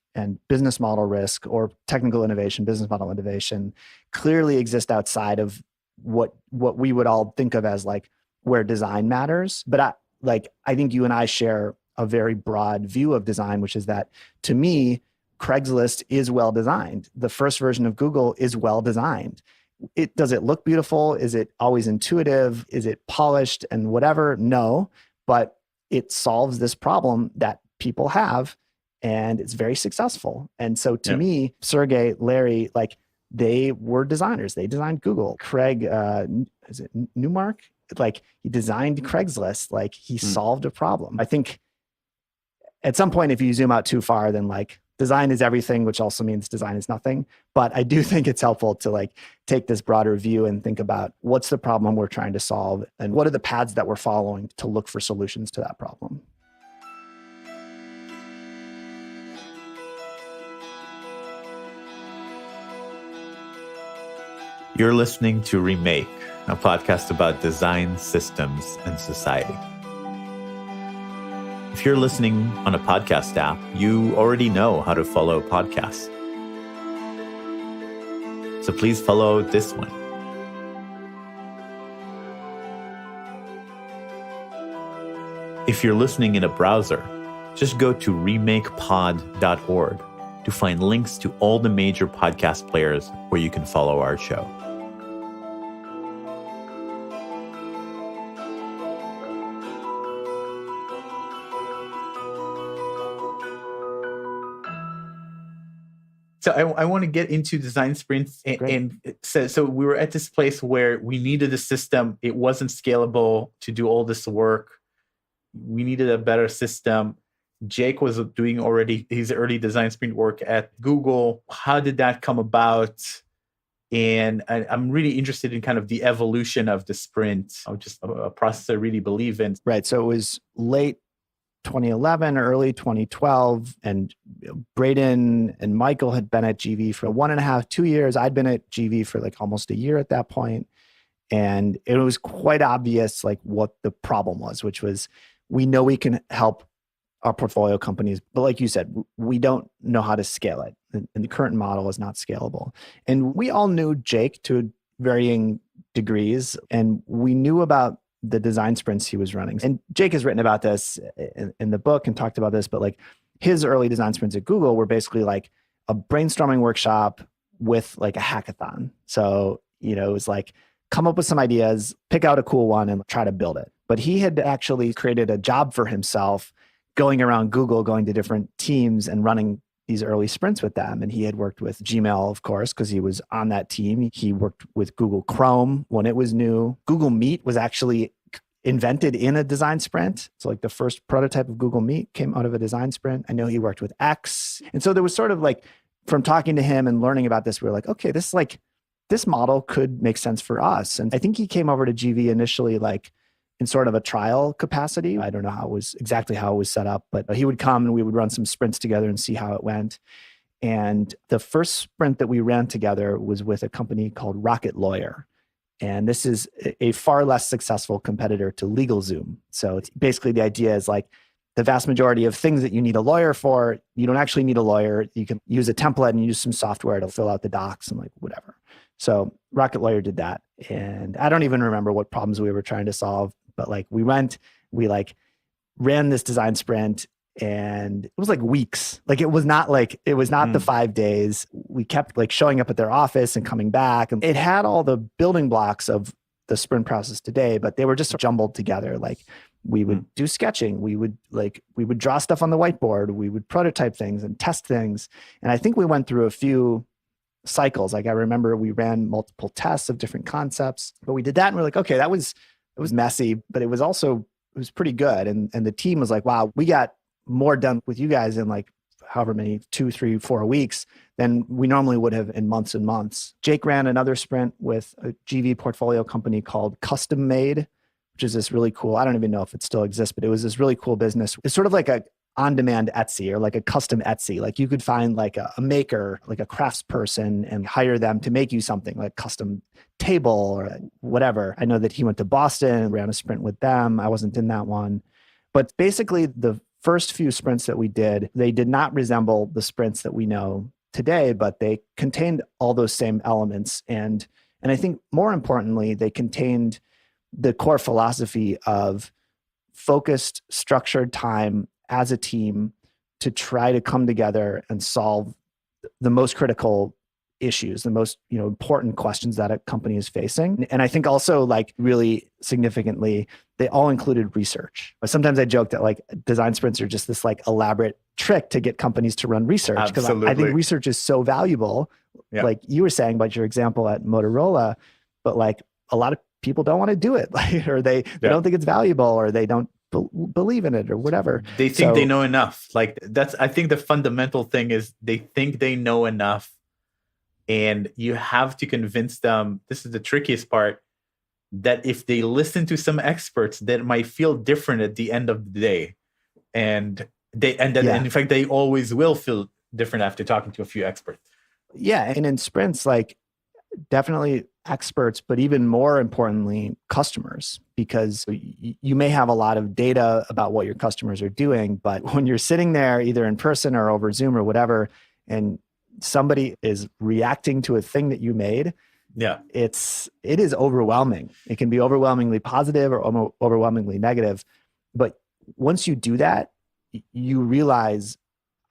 business model risk, or technical innovation, business model innovation, clearly exist outside of what we would all think of as like where design matters. But I think you and I share a very broad view of design, which is that to me, Craigslist is well designed. The first version of Google is well designed. Does it look beautiful? Is it always intuitive? Is it polished and whatever? No, but it solves this problem that people have, and it's very successful. And so to me, Sergey, Larry, like they were designers. They designed Google. Craig, is it Newmark? Like he designed Craigslist. Like he solved a problem. I think at some point, if you zoom out too far, then like design is everything, which also means design is nothing. But I do think it's helpful to like take this broader view and think about what's the problem we're trying to solve and what are the paths that we're following to look for solutions to that problem. You're listening to Remake, a podcast about design, systems, and society. If you're listening on a podcast app, you already know how to follow podcasts. So please follow this one. If you're listening in a browser, just go to remakepod.org to find links to all the major podcast players where you can follow our show. So I want to get into design sprints. And so we were at this place where we needed a system. It wasn't scalable to do all this work. We needed a better system. Jake was doing already his early design sprint work at Google. How did that come about? And I'm really interested in kind of the evolution of the sprint, just a process I really believe in. Right. So it was late 2011, early 2012, and Braden and Michael had been at GV for 1.5, 2 years. I'd been at GV for like almost a year at that point. And it was quite obvious like what the problem was, which was we know we can help our portfolio companies, but like you said, we don't know how to scale it. And the current model is not scalable. And we all knew Jake to varying degrees, and we knew about the design sprints he was running. And Jake has written about this in the book and talked about this, but like his early design sprints at Google were basically like a brainstorming workshop with like a hackathon. So, it was like, come up with some ideas, pick out a cool one and try to build it. But he had actually created a job for himself going around Google, going to different teams and running these early sprints with them. And he had worked with Gmail, of course, because he was on that team. He worked with Google Chrome when it was new. Google Meet was actually invented in a design sprint. So like the first prototype of Google Meet came out of a design sprint. I know he worked with X. And so there was sort of like, from talking to him and learning about this, we were like, okay, this model could make sense for us. And I think he came over to GV initially like in sort of a trial capacity. I don't know exactly how it was set up, but he would come and we would run some sprints together and see how it went. And the first sprint that we ran together was with a company called Rocket Lawyer. And this is a far less successful competitor to LegalZoom. So it's basically the idea is like the vast majority of things that you need a lawyer for, you don't actually need a lawyer. You can use a template and use some software to fill out the docs and like whatever. So Rocket Lawyer did that. And I don't even remember what problems we were trying to solve, but like we ran this design sprint and it was like weeks. Like it was not the 5 days. We kept like showing up at their office and coming back. And it had all the building blocks of the sprint process today, but they were just jumbled together. Like we would do sketching. We would draw stuff on the whiteboard. We would prototype things and test things. And I think we went through a few cycles. Like I remember we ran multiple tests of different concepts, but we did that and we're like, okay, it was messy, but it was pretty good. And the team was like, wow, we got more done with you guys in like however many, 2, 3, 4 weeks than we normally would have in months and months. Jake ran another sprint with a GV portfolio company called Custom Made, which is this really cool, I don't even know if it still exists, but it was this really cool business. It's sort of like a on-demand Etsy or like a custom Etsy. Like you could find like a maker, like a craftsperson and hire them to make you something like custom table or whatever. I know that he went to Boston and ran a sprint with them. I wasn't in that one. But basically the first few sprints that we did, they did not resemble the sprints that we know today, but they contained all those same elements. And I think more importantly, they contained the core philosophy of focused, structured time as a team to try to come together and solve the most critical issues, the most important questions that a company is facing. And I think also like really significantly, they all included research. But sometimes I joke that like design sprints are just this like elaborate trick to get companies to run research. Because I think research is so valuable. Yeah. Like you were saying about your example at Motorola, but like a lot of people don't want to do it, like, or they don't think it's valuable, or they don't believe in it or whatever. They think they know enough. Like I think the fundamental thing is they think they know enough. And you have to convince them, this is the trickiest part, that if they listen to some experts, that might feel different at the end of the day. And in fact, they always will feel different after talking to a few experts. Yeah. And in sprints, like definitely experts, but even more importantly, customers, because you may have a lot of data about what your customers are doing, but when you're sitting there either in person or over Zoom or whatever, and somebody is reacting to a thing that you made, it is overwhelming. It can be overwhelmingly positive or overwhelmingly negative. But once you do that, you realize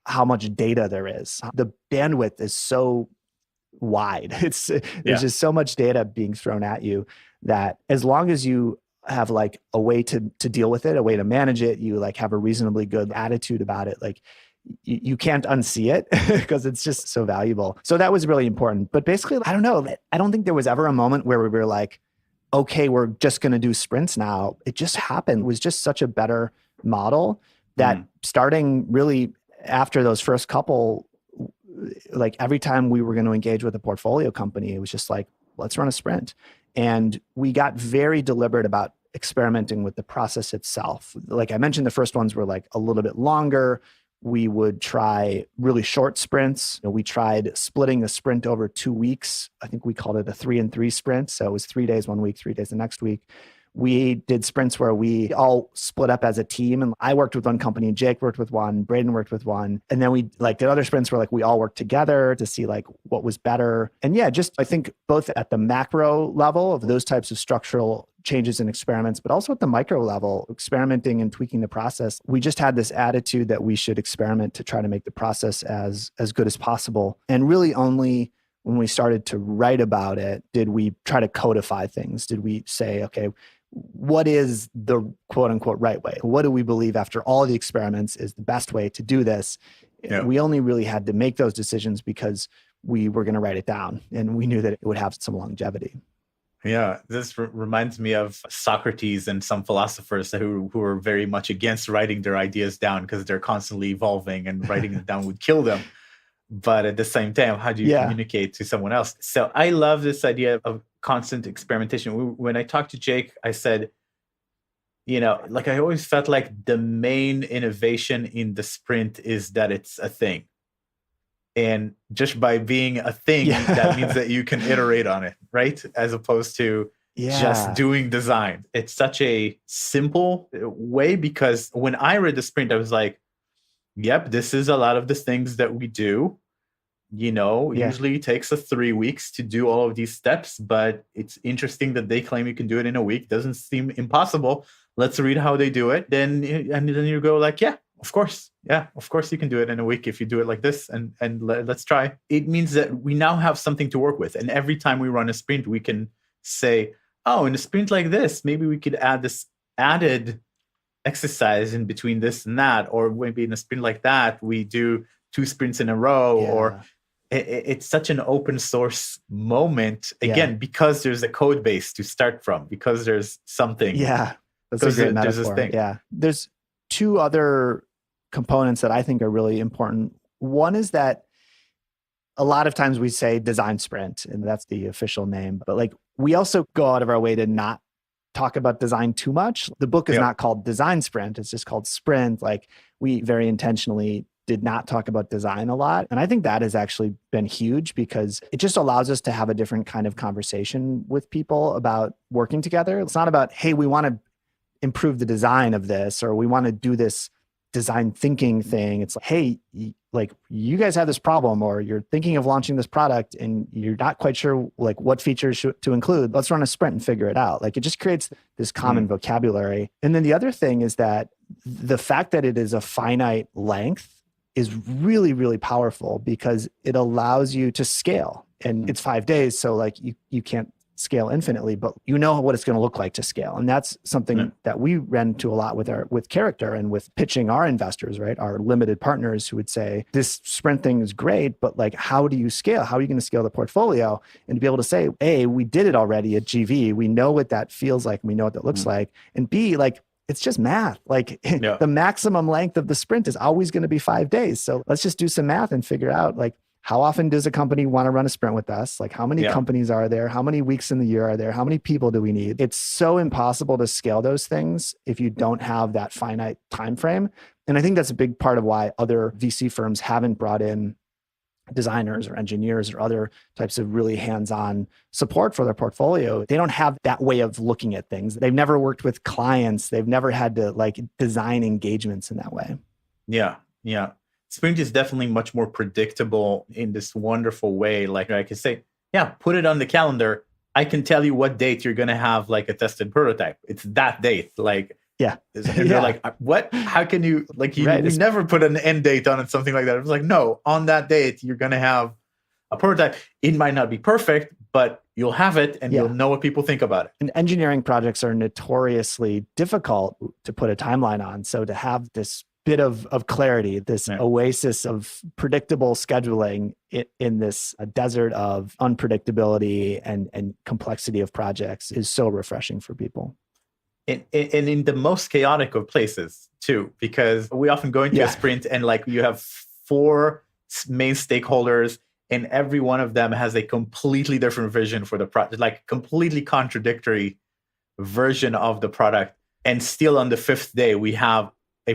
how much data there is. The bandwidth is so wide. There's just so much data being thrown at you that as long as you have like a way to deal with it, a way to manage it, you like have a reasonably good attitude about it, like you can't unsee it because it's just so valuable. So that was really important. But basically, I don't know. I don't think there was ever a moment where we were like, okay, we're just going to do sprints now. It just happened. It was just such a better model that starting really after those first couple, like every time we were going to engage with a portfolio company, it was just like, let's run a sprint. And we got very deliberate about experimenting with the process itself. Like I mentioned, the first ones were like a little bit longer. We would try really short sprints. We tried splitting the sprint over 2 weeks. I think we called it a 3-and-3 sprint. So it was 3 days one week, 3 days the next week. We did sprints where we all split up as a team. And I worked with one company, Jake worked with one, Braden worked with one. And then we like did other sprints where like we all worked together to see like what was better. And yeah, just I think both at the macro level of those types of structural changes and experiments, but also at the micro level, experimenting and tweaking the process. We just had this attitude that we should experiment to try to make the process as good as possible. And really only when we started to write about it, did we try to codify things? Did we say, okay, what is the quote unquote right way? What do we believe after all the experiments is the best way to do this? Yeah. We only really had to make those decisions because we were going to write it down and we knew that it would have some longevity. Yeah, this reminds me of Socrates and some philosophers who are very much against writing their ideas down because they're constantly evolving and writing it down would kill them. But at the same time, how do you communicate to someone else? So I love this idea of constant experimentation. When I talked to Jake, I said, like I always felt like the main innovation in the sprint is that it's a thing. And just by being a thing, that means that you can iterate on it, right? As opposed to just doing design. It's such a simple way because when I read the sprint, I was like, yep, this is a lot of the things that we do. Usually it takes us 3 weeks to do all of these steps, but it's interesting that they claim you can do it in a week. Doesn't seem impossible. Let's read how they do it. Then you go like, yeah, of course. Yeah, of course you can do it in a week if you do it like this and let's try. It means that we now have something to work with. And every time we run a sprint, we can say, oh, in a sprint like this, maybe we could add this added exercise in between this and that. Or maybe in a sprint like that, we do 2 sprints in a row. Or it's such an open source moment, again, because there's a code base to start from, because there's something. Yeah, that's a great metaphor. Yeah, there's 2 other components that I think are really important. One is that a lot of times we say design sprint, and that's the official name, but like we also go out of our way to not talk about design too much. The book is not called Design Sprint, it's just called Sprint. Like we very intentionally did not talk about design a lot. And I think that has actually been huge because it just allows us to have a different kind of conversation with people about working together. It's not about, hey, we want to improve the design of this, or we want to do this design thinking thing. It's like, hey, like you guys have this problem, or you're thinking of launching this product and you're not quite sure like what features to include. Let's run a sprint and figure it out. Like it just creates this common vocabulary. And then the other thing is that the fact that it is a finite length is really, really powerful because it allows you to scale. And it's 5 days. So like you can't scale infinitely, but you know what it's going to look like to scale. And that's something that we ran into a lot with Character and with pitching our investors, right? Our limited partners who would say, this sprint thing is great, but like, how do you scale? How are you going to scale the portfolio? And to be able to say, A, we did it already at GV. We know what that feels like. We know what that looks like. And B, like, it's just math. Like the maximum length of the sprint is always going to be 5 days. So let's just do some math and figure out like, how often does a company want to run a sprint with us? Like how many companies are there? How many weeks in the year are there? How many people do we need? It's so impossible to scale those things if you don't have that finite time frame. And I think that's a big part of why other VC firms haven't brought in designers or engineers or other types of really hands-on support for their portfolio. They don't have that way of looking at things. They've never worked with clients. They've never had to like design engagements in that way. Yeah. Sprint is definitely much more predictable in this wonderful way. Like I can say, put it on the calendar. I can tell you what date you're going to have like a tested prototype. It's that date. Like, and they're like, what? How can you, like, you never put an end date on it, something like that. It was like, no, on that date, you're going to have a prototype. It might not be perfect, but you'll have it and you'll know what people think about it. And engineering projects are notoriously difficult to put a timeline on. So to have this bit of clarity, this Yeah. oasis of predictable scheduling in this desert of unpredictability and complexity of projects is so refreshing for people. And in the most chaotic of places too, because we often go into a sprint and like you have four main stakeholders and every one of them has a completely different vision for the project, like completely contradictory version of the product. And still on the fifth day, we have a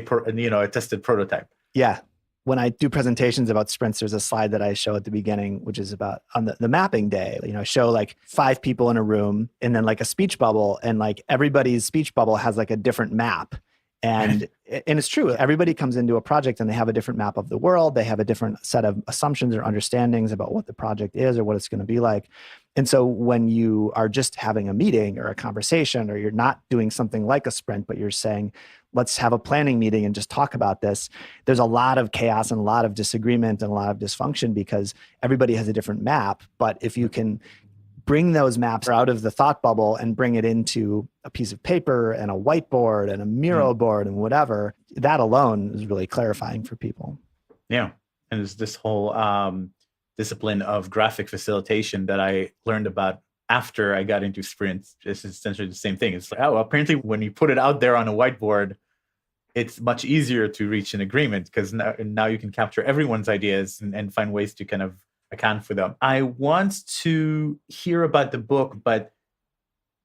tested prototype. Yeah. When I do presentations about sprints, there's a slide that I show at the beginning, which is about on the mapping day, I show like 5 people in a room and then like a speech bubble, and like everybody's speech bubble has like a different map. And it's true. Everybody comes into a project and they have a different map of the world. They have a different set of assumptions or understandings about what the project is or what it's going to be like. And so when you are just having a meeting or a conversation, or you're not doing something like a sprint, but you're saying, let's have a planning meeting and just talk about this, there's a lot of chaos and a lot of disagreement and a lot of dysfunction because everybody has a different map. But if you can bring those maps out of the thought bubble and bring it into a piece of paper and a whiteboard and a Miro board and whatever, that alone is really clarifying for people. Yeah. And there's this whole discipline of graphic facilitation that I learned about after I got into sprints. It's essentially the same thing. It's like, oh, apparently when you put it out there on a whiteboard, it's much easier to reach an agreement because now you can capture everyone's ideas and find ways to kind of account for them. I want to hear about the book, but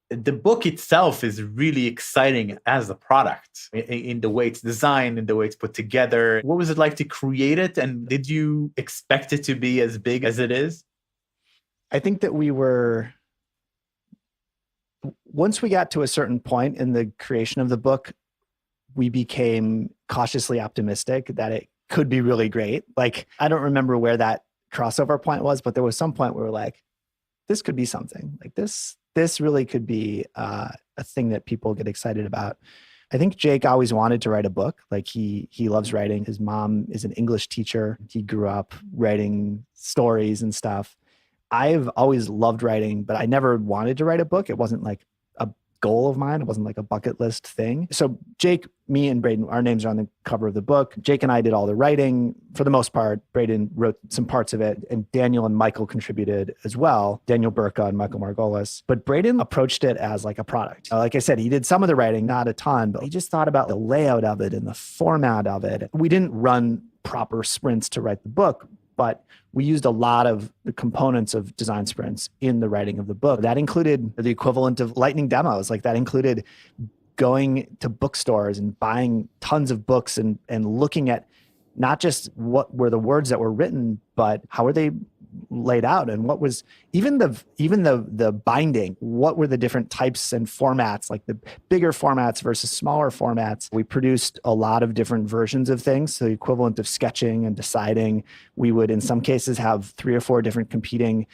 the book itself is really exciting as a product in the way it's designed, in the way it's put together. What was it like to create it? And did you expect it to be as big as it is? I think that once we got to a certain point in the creation of the book, we became cautiously optimistic that it could be really great. Like, I don't remember where that crossover point was, but there was some point where we're like, this could be something. Like this really could be a thing that people get excited about. I think Jake always wanted to write a book. Like he loves writing. His mom is an English teacher. He grew up writing stories and stuff. I've always loved writing, but I never wanted to write a book. It wasn't like a goal of mine. It wasn't like a bucket list thing. So Jake, me and Braden, our names are on the cover of the book. Jake and I did all the writing for the most part. Braden wrote some parts of it, and Daniel and Michael contributed as well. Daniel Burka and Michael Margolis. But Braden approached it as like a product. Like I said, he did some of the writing, not a ton, but he just thought about the layout of it and the format of it. We didn't run proper sprints to write the book, but we used a lot of the components of design sprints in the writing of the book. That included the equivalent of lightning demos. Like that included going to bookstores and buying tons of books and looking at not just what were the words that were written, but how were they laid out, and what was even the binding, what were the different types and formats, like the bigger formats versus smaller formats. We produced a lot of different versions of things. So the equivalent of sketching and deciding, we would in some cases have 3 or 4 different competing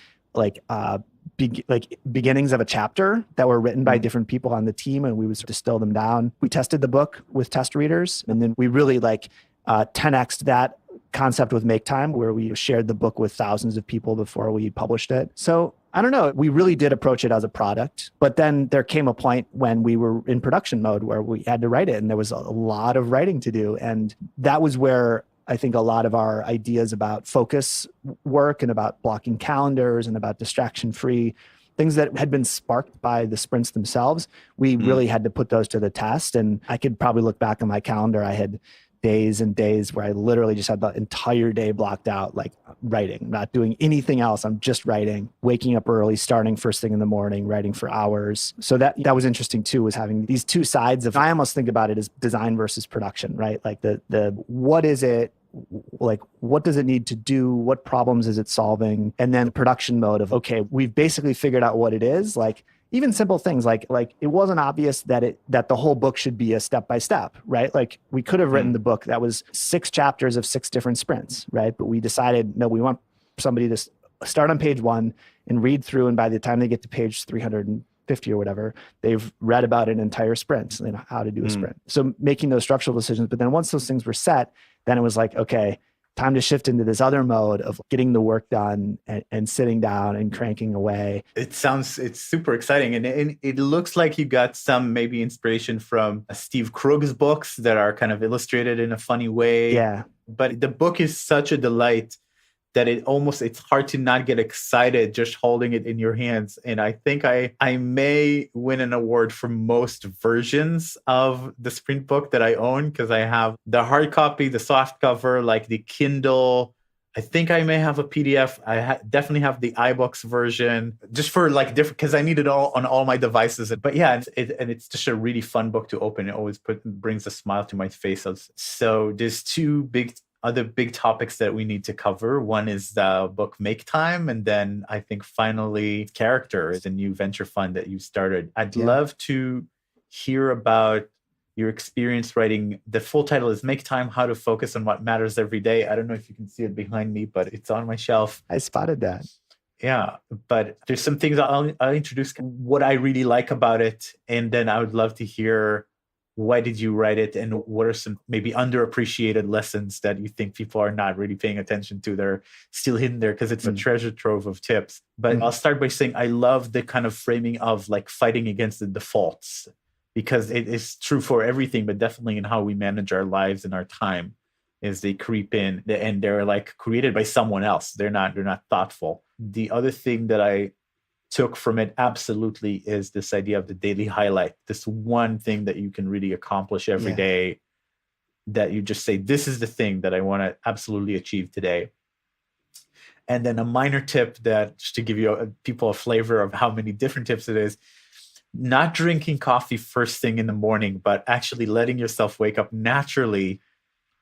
beginnings of a chapter that were written by different people on the team, and we would distill them down. We tested the book with test readers, and then we really 10x'd that concept with Make Time, where we shared the book with thousands of people before we published it. So I don't know, we really did approach it as a product, but then there came a point when we were in production mode where we had to write it, and there was a lot of writing to do. And that was where I think a lot of our ideas about focus work and about blocking calendars and about distraction-free things that had been sparked by the sprints themselves, we really had to put those to the test. And I could probably look back on my calendar. I had days and days where I literally just had the entire day blocked out, like writing, not doing anything else. I'm just writing, waking up early, starting first thing in the morning, writing for hours. So that was interesting too, was having these two sides of, I almost think about it as design versus production, right? Like the what is it? Like, what does it need to do? What problems is it solving? And then production mode of, okay, we've basically figured out what it is. Like, even simple things like it wasn't obvious that the whole book should be a step-by-step, right? Like we could have written the book that was 6 chapters of 6 different sprints, right? But we decided, no, we want somebody to start on page 1 and read through. And by the time they get to page 350 or whatever, they've read about an entire sprint, how to do a sprint. So making those structural decisions. But then once those things were set, then it was like, okay, time to shift into this other mode of getting the work done and sitting down and cranking away. It's super exciting. And it looks like you got some maybe inspiration from Steve Krug's books that are kind of illustrated in a funny way. Yeah. But the book is such a delight that it's hard to not get excited just holding it in your hands. And I think I may win an award for most versions of the Sprint book that I own, because I have the hard copy, the soft cover, like the Kindle. I think I may have a PDF. I definitely have the iBooks version, just for like different, because I need it all on all my devices. But yeah, it's just a really fun book to open. It always brings a smile to my face. So there's two other big topics that we need to cover. One is the book Make Time, and then I think finally Character is a new venture fund that you started. I'd love to hear about your experience writing. The full title is Make Time, How to Focus on What Matters Every Day. I don't know if you can see it behind me, but it's on my shelf. I spotted that. Yeah, but there's some things I'll introduce what I really like about it, and then I would love to hear, why did you write it? And what are some maybe underappreciated lessons that you think people are not really paying attention to? They're still hidden there because it's a treasure trove of tips. But I'll start by saying I love the kind of framing of like fighting against the defaults, because it is true for everything, but definitely in how we manage our lives and our time, is they creep in and they're like created by someone else. They're not thoughtful. The other thing that I took from it absolutely is this idea of the daily highlight, this one thing that you can really accomplish every day, that you just say, this is the thing that I want to absolutely achieve today. And then a minor tip that, just to give you people a flavor of how many different tips it is, not drinking coffee first thing in the morning, but actually letting yourself wake up naturally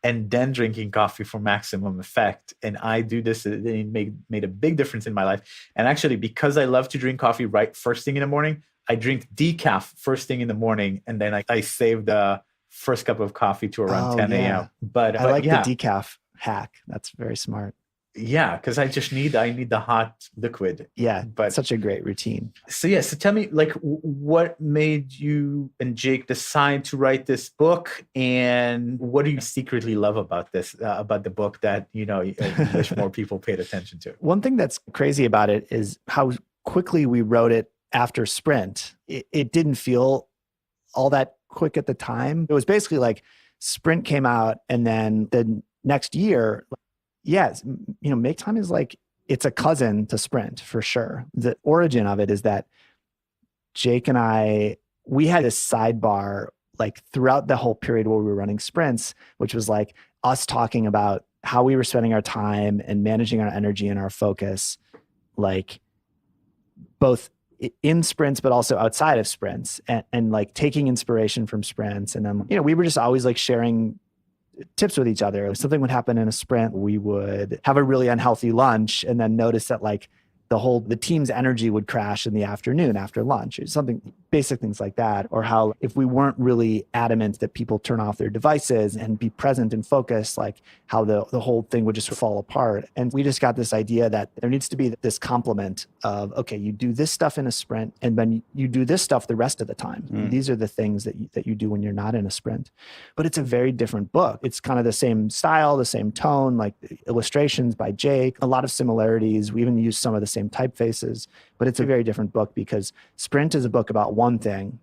and then drinking coffee for maximum effect. And I do this, it made a big difference in my life. And actually, because I love to drink coffee right first thing in the morning, I drink decaf first thing in the morning, and then I save the first cup of coffee to around 10 a.m. But I like the decaf hack. That's very smart. Yeah, because I need the hot liquid. Yeah, but such a great routine. So tell me, like, what made you and Jake decide to write this book, and what do you secretly love about this, about the book that you wish more people paid attention to? One thing that's crazy about it is how quickly we wrote it after Sprint. It didn't feel all that quick at the time. It was basically like Sprint came out, and then the next year. Yes, Make Time is like, it's a cousin to Sprint for sure. The origin of it is that Jake and we had this sidebar like throughout the whole period where we were running sprints, which was like us talking about how we were spending our time and managing our energy and our focus, like both in sprints, but also outside of sprints, and like taking inspiration from sprints. And then, we were just always like sharing tips with each other. If something would happen in a sprint, we would have a really unhealthy lunch and then notice that like the team's energy would crash in the afternoon after lunch, or something, basic things like that. Or how if we weren't really adamant that people turn off their devices and be present and focused, like how the whole thing would just fall apart. And we just got this idea that there needs to be this complement of, okay, you do this stuff in a sprint, and then you do this stuff the rest of the time. These are the things that you do when you're not in a sprint. But it's a very different book. It's kind of the same style, the same tone, like illustrations by Jake, a lot of similarities. We even use some of the same typefaces, but it's a very different book because Sprint is a book about one thing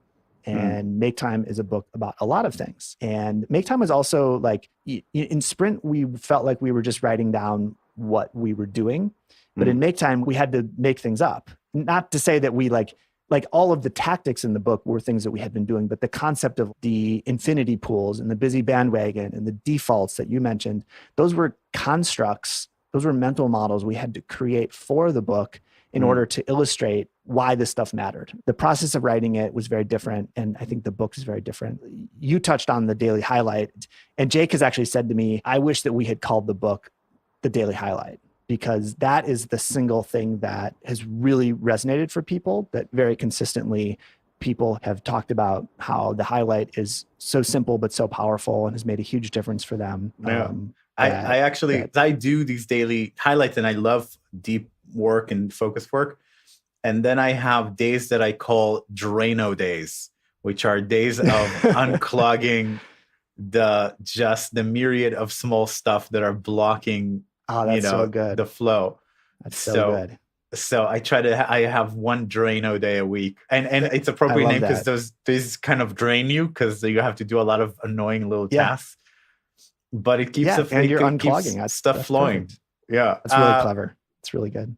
and Make Time is a book about a lot of things. And Make Time was also like, in Sprint, we felt like we were just writing down what we were doing, but in Make Time, we had to make things up. Not to say that we like all of the tactics in the book were things that we had been doing, but the concept of the infinity pools and the busy bandwagon and the defaults that you mentioned, those were constructs. Those were mental models we had to create for the book in order to illustrate why this stuff mattered. The process of writing it was very different, and I think the book is very different. You touched on the daily highlight, and Jake has actually said to me, I wish that we had called the book The Daily Highlight, because that is the single thing that has really resonated for people, that very consistently people have talked about how the highlight is so simple but so powerful and has made a huge difference for them. Yeah. I do these daily highlights, and I love deep work and focus work. And then I have days that I call Drano days, which are days of unclogging the myriad of small stuff that are blocking, Oh, that's so good. the flow. That's so good. So I have one Drano day a week, and it's appropriate love name because that. these kind of drain you because you have to do a lot of annoying little Yeah. tasks, but it keeps Yeah, and you're it keeps unclogging. That's flowing. perfect. Yeah, That's really clever. It's really good.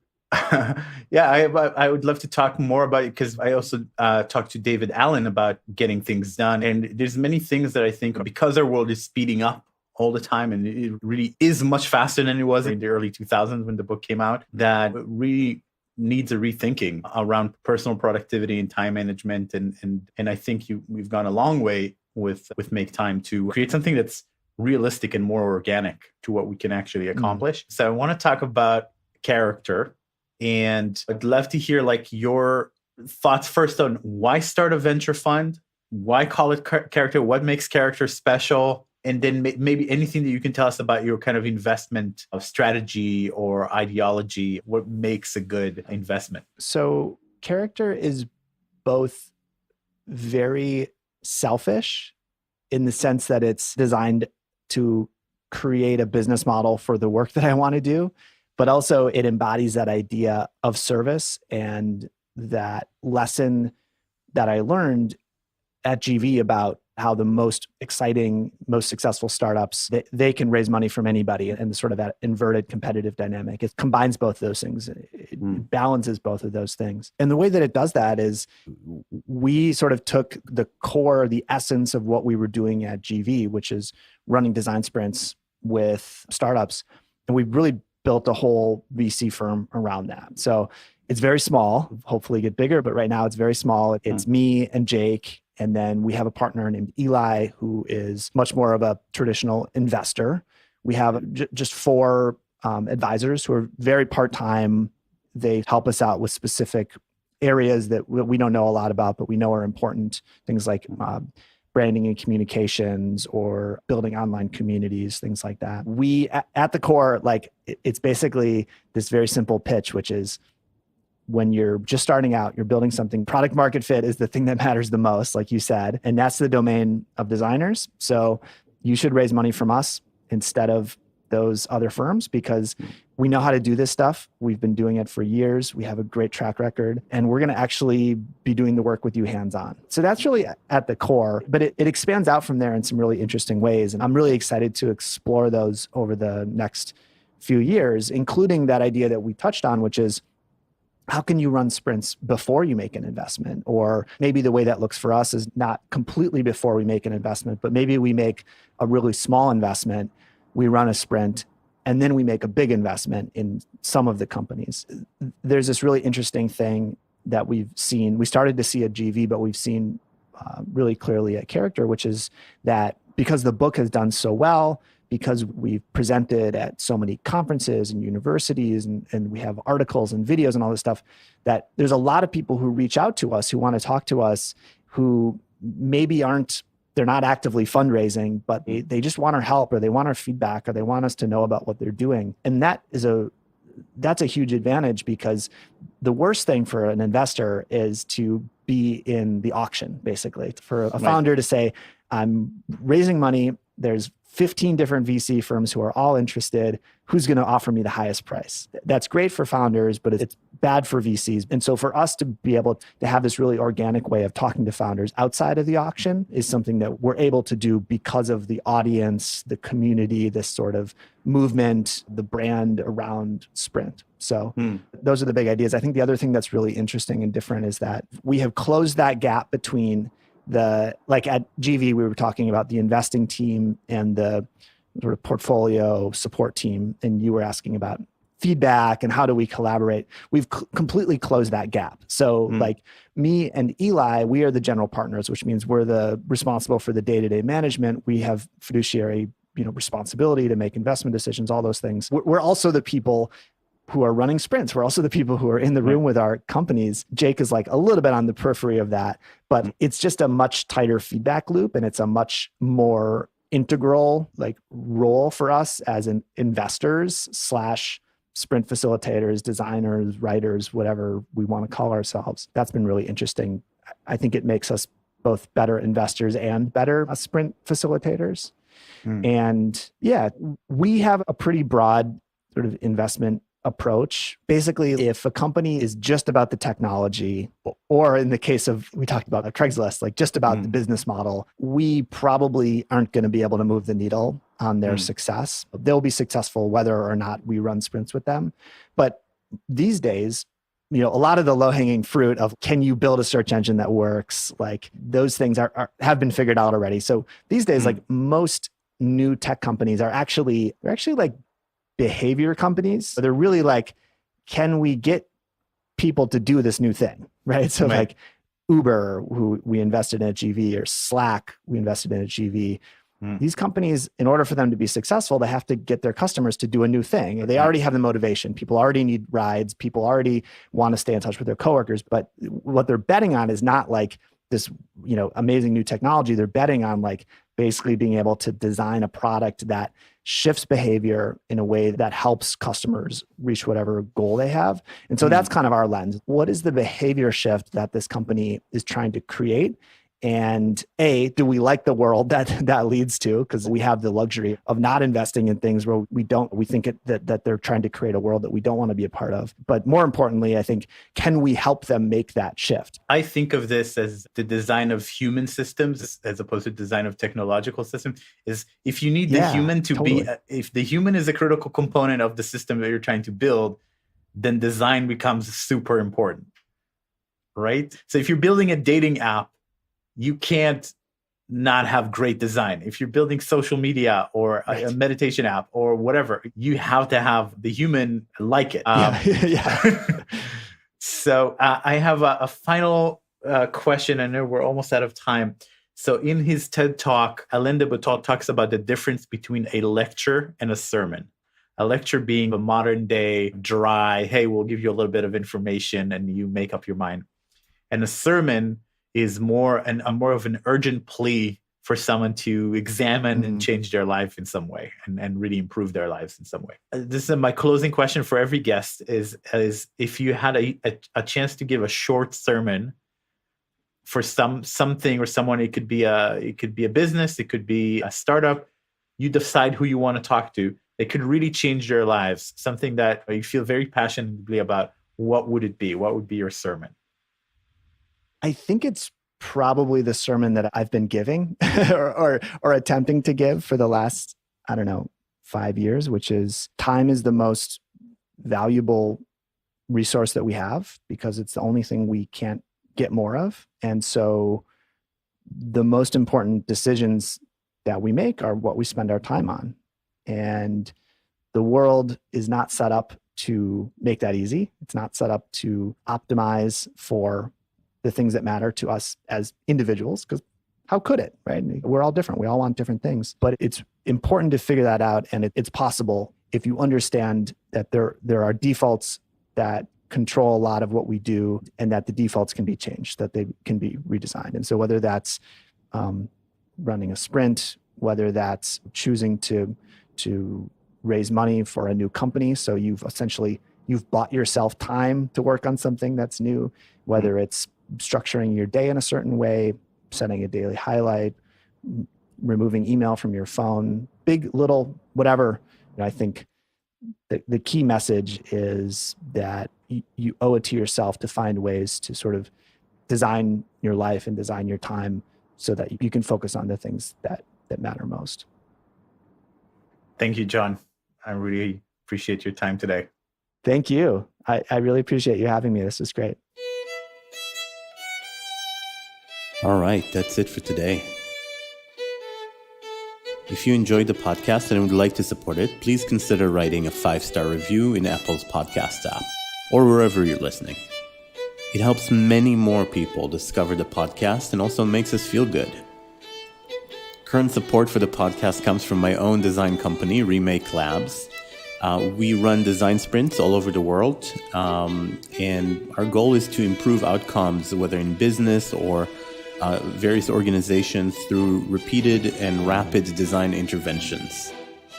yeah, I would love to talk more about it because I also talked to David Allen about getting things done, and there's many things that I think because our world is speeding up all the time, and it really is much faster than it was in the early 2000s when the book came out, that really needs a rethinking around personal productivity and time management. And I think we've gone a long way with Make Time to create something that's realistic and more organic to what we can actually accomplish. So I want to talk about character, and I'd love to hear like your thoughts first on why start a venture fund, why call it character, what makes character special, and then maybe anything that you can tell us about your kind of investment of strategy or ideology, what makes a good investment. So character is both very selfish in the sense that it's designed to create a business model for the work that I want to do, but also it embodies that idea of service and that lesson that I learned at GV about how the most exciting, most successful startups, they can raise money from anybody, and sort of that inverted competitive dynamic. It combines both of those things. It balances both of those things. And the way that it does that is we sort of took the core, the essence of what we were doing at GV, which is running design sprints with startups. And we really built a whole VC firm around that. So it's very small, hopefully get bigger, but right now it's very small. It's me and Jake. And then we have a partner named Eli, who is much more of a traditional investor. We have just 4 advisors who are very part-time. They help us out with specific areas that we don't know a lot about, but we know are important. Things like branding and communications or building online communities, things like that. We, at the core, like it's basically this very simple pitch, which is, when you're just starting out, you're building something, product market fit is the thing that matters the most, like you said, and that's the domain of designers. So you should raise money from us instead of those other firms because we know how to do this stuff. We've been doing it for years. We have a great track record, and we're going to actually be doing the work with you hands-on. So that's really at the core, but it expands out from there in some really interesting ways. And I'm really excited to explore those over the next few years, including that idea that we touched on, which is, how can you run sprints before you make an investment? Or maybe the way that looks for us is not completely before we make an investment, but maybe we make a really small investment, we run a sprint, and then we make a big investment in some of the companies. There's this really interesting thing that we've seen. We started to see at GV, but we've seen really clearly at Character, which is that because the book has done so well, because we've presented at so many conferences and universities and we have articles and videos and all this stuff, that there's a lot of people who reach out to us, who want to talk to us, who maybe they're not actively fundraising, but they just want our help, or they want our feedback, or they want us to know about what they're doing. And that's a huge advantage, because the worst thing for an investor is to be in the auction, basically. For a founder to say, I'm raising money, there's 15 different VC firms who are all interested. Who's going to offer me the highest price? That's great for founders, but it's bad for VCs. And so for us to be able to have this really organic way of talking to founders outside of the auction is something that we're able to do because of the audience, the community, this sort of movement, the brand around Sprint. So those are the big ideas. I think the other thing that's really interesting and different is that we have closed that gap between like at GV, we were talking about the investing team and the sort of portfolio support team. And you were asking about feedback and how do we collaborate. We've completely closed that gap. So like me and Eli, we are the general partners, which means we're responsible for the day-to-day management. We have fiduciary, responsibility to make investment decisions, all those things. We're also the people who are running sprints. We're also the people who are in the room with our companies. Jake is like a little bit on the periphery of that, but it's just a much tighter feedback loop, and it's a much more integral role for us as investors / sprint facilitators, designers, writers, whatever we want to call ourselves. That's been really interesting. I think it makes us both better investors and better sprint facilitators. And yeah, we have a pretty broad sort of investment approach. Basically, if a company is just about the technology, or in the case of, we talked about Craigslist, like just about the business model, we probably aren't going to be able to move the needle on their success. They'll be successful whether or not we run sprints with them. But these days, a lot of the low-hanging fruit of can you build a search engine that works, like those things have been figured out already. So these days, like most new tech companies they're actually like behavior companies. They're really like, can we get people to do this new thing, right? So like Uber, who we invested in at GV, or Slack, we invested in at GV. These companies, in order for them to be successful, they have to get their customers to do a new thing. They already have the motivation. People already need rides. People already want to stay in touch with their coworkers. But what they're betting on is not like this, amazing new technology. They're betting on like basically being able to design a product that shifts behavior in a way that helps customers reach whatever goal they have. And so that's kind of our lens. What is the behavior shift that this company is trying to create? And do we like the world that leads to? Because we have the luxury of not investing in things where we think that they're trying to create a world that we don't want to be a part of. But more importantly, I think, can we help them make that shift? I think of this as the design of human systems as opposed to design of technological systems. Is if you need the human to be, if the human is a critical component of the system that you're trying to build, then design becomes super important, right? So if you're building a dating app, you can't not have great design. If you're building social media or a meditation app or whatever, you have to have the human like it. So I have a final question. I know we're almost out of time. So in his TED Talk, Alain de Botton talks about the difference between a lecture and a sermon. A lecture being a modern day dry, hey, we'll give you a little bit of information and you make up your mind. And a sermon is more of an urgent plea for someone to examine and change their life in some way and really improve their lives in some way. This is my closing question for every guest is if you had a chance to give a short sermon for something or someone, it could be a business, it could be a startup, you decide who you want to talk to. It could really change their lives, something that you feel very passionately about. What would it be? What would be your sermon? I think it's probably the sermon that I've been giving or attempting to give for the last, 5 years, which is time is the most valuable resource that we have because it's the only thing we can't get more of. And so the most important decisions that we make are what we spend our time on. And the world is not set up to make that easy. It's not set up to optimize for the things that matter to us as individuals, because how could it, right? We're all different. We all want different things, but it's important to figure that out. And it's possible if you understand that there are defaults that control a lot of what we do and that the defaults can be changed, that they can be redesigned. And so whether that's running a sprint, whether that's choosing to raise money for a new company. So you've bought yourself time to work on something that's new, whether it's structuring your day in a certain way, setting a daily highlight, removing email from your phone, big, little, whatever. I think the key message is that you owe it to yourself to find ways to sort of design your life and design your time so that you can focus on the things that matter most. Thank you, John. I really appreciate your time today. Thank you. I really appreciate you having me. This is great. All right, that's it for today. If you enjoyed the podcast and would like to support it, please consider writing a 5-star review in Apple's podcast app or wherever you're listening. It helps many more people discover the podcast and also makes us feel good. Current support for the podcast comes from my own design company, Remake Labs. We run design sprints all over the world, and our goal is to improve outcomes, whether in business or various organizations, through repeated and rapid design interventions.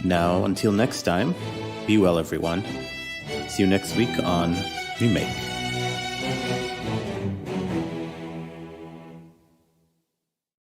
Now, until next time, be well, everyone. See you next week on Remake.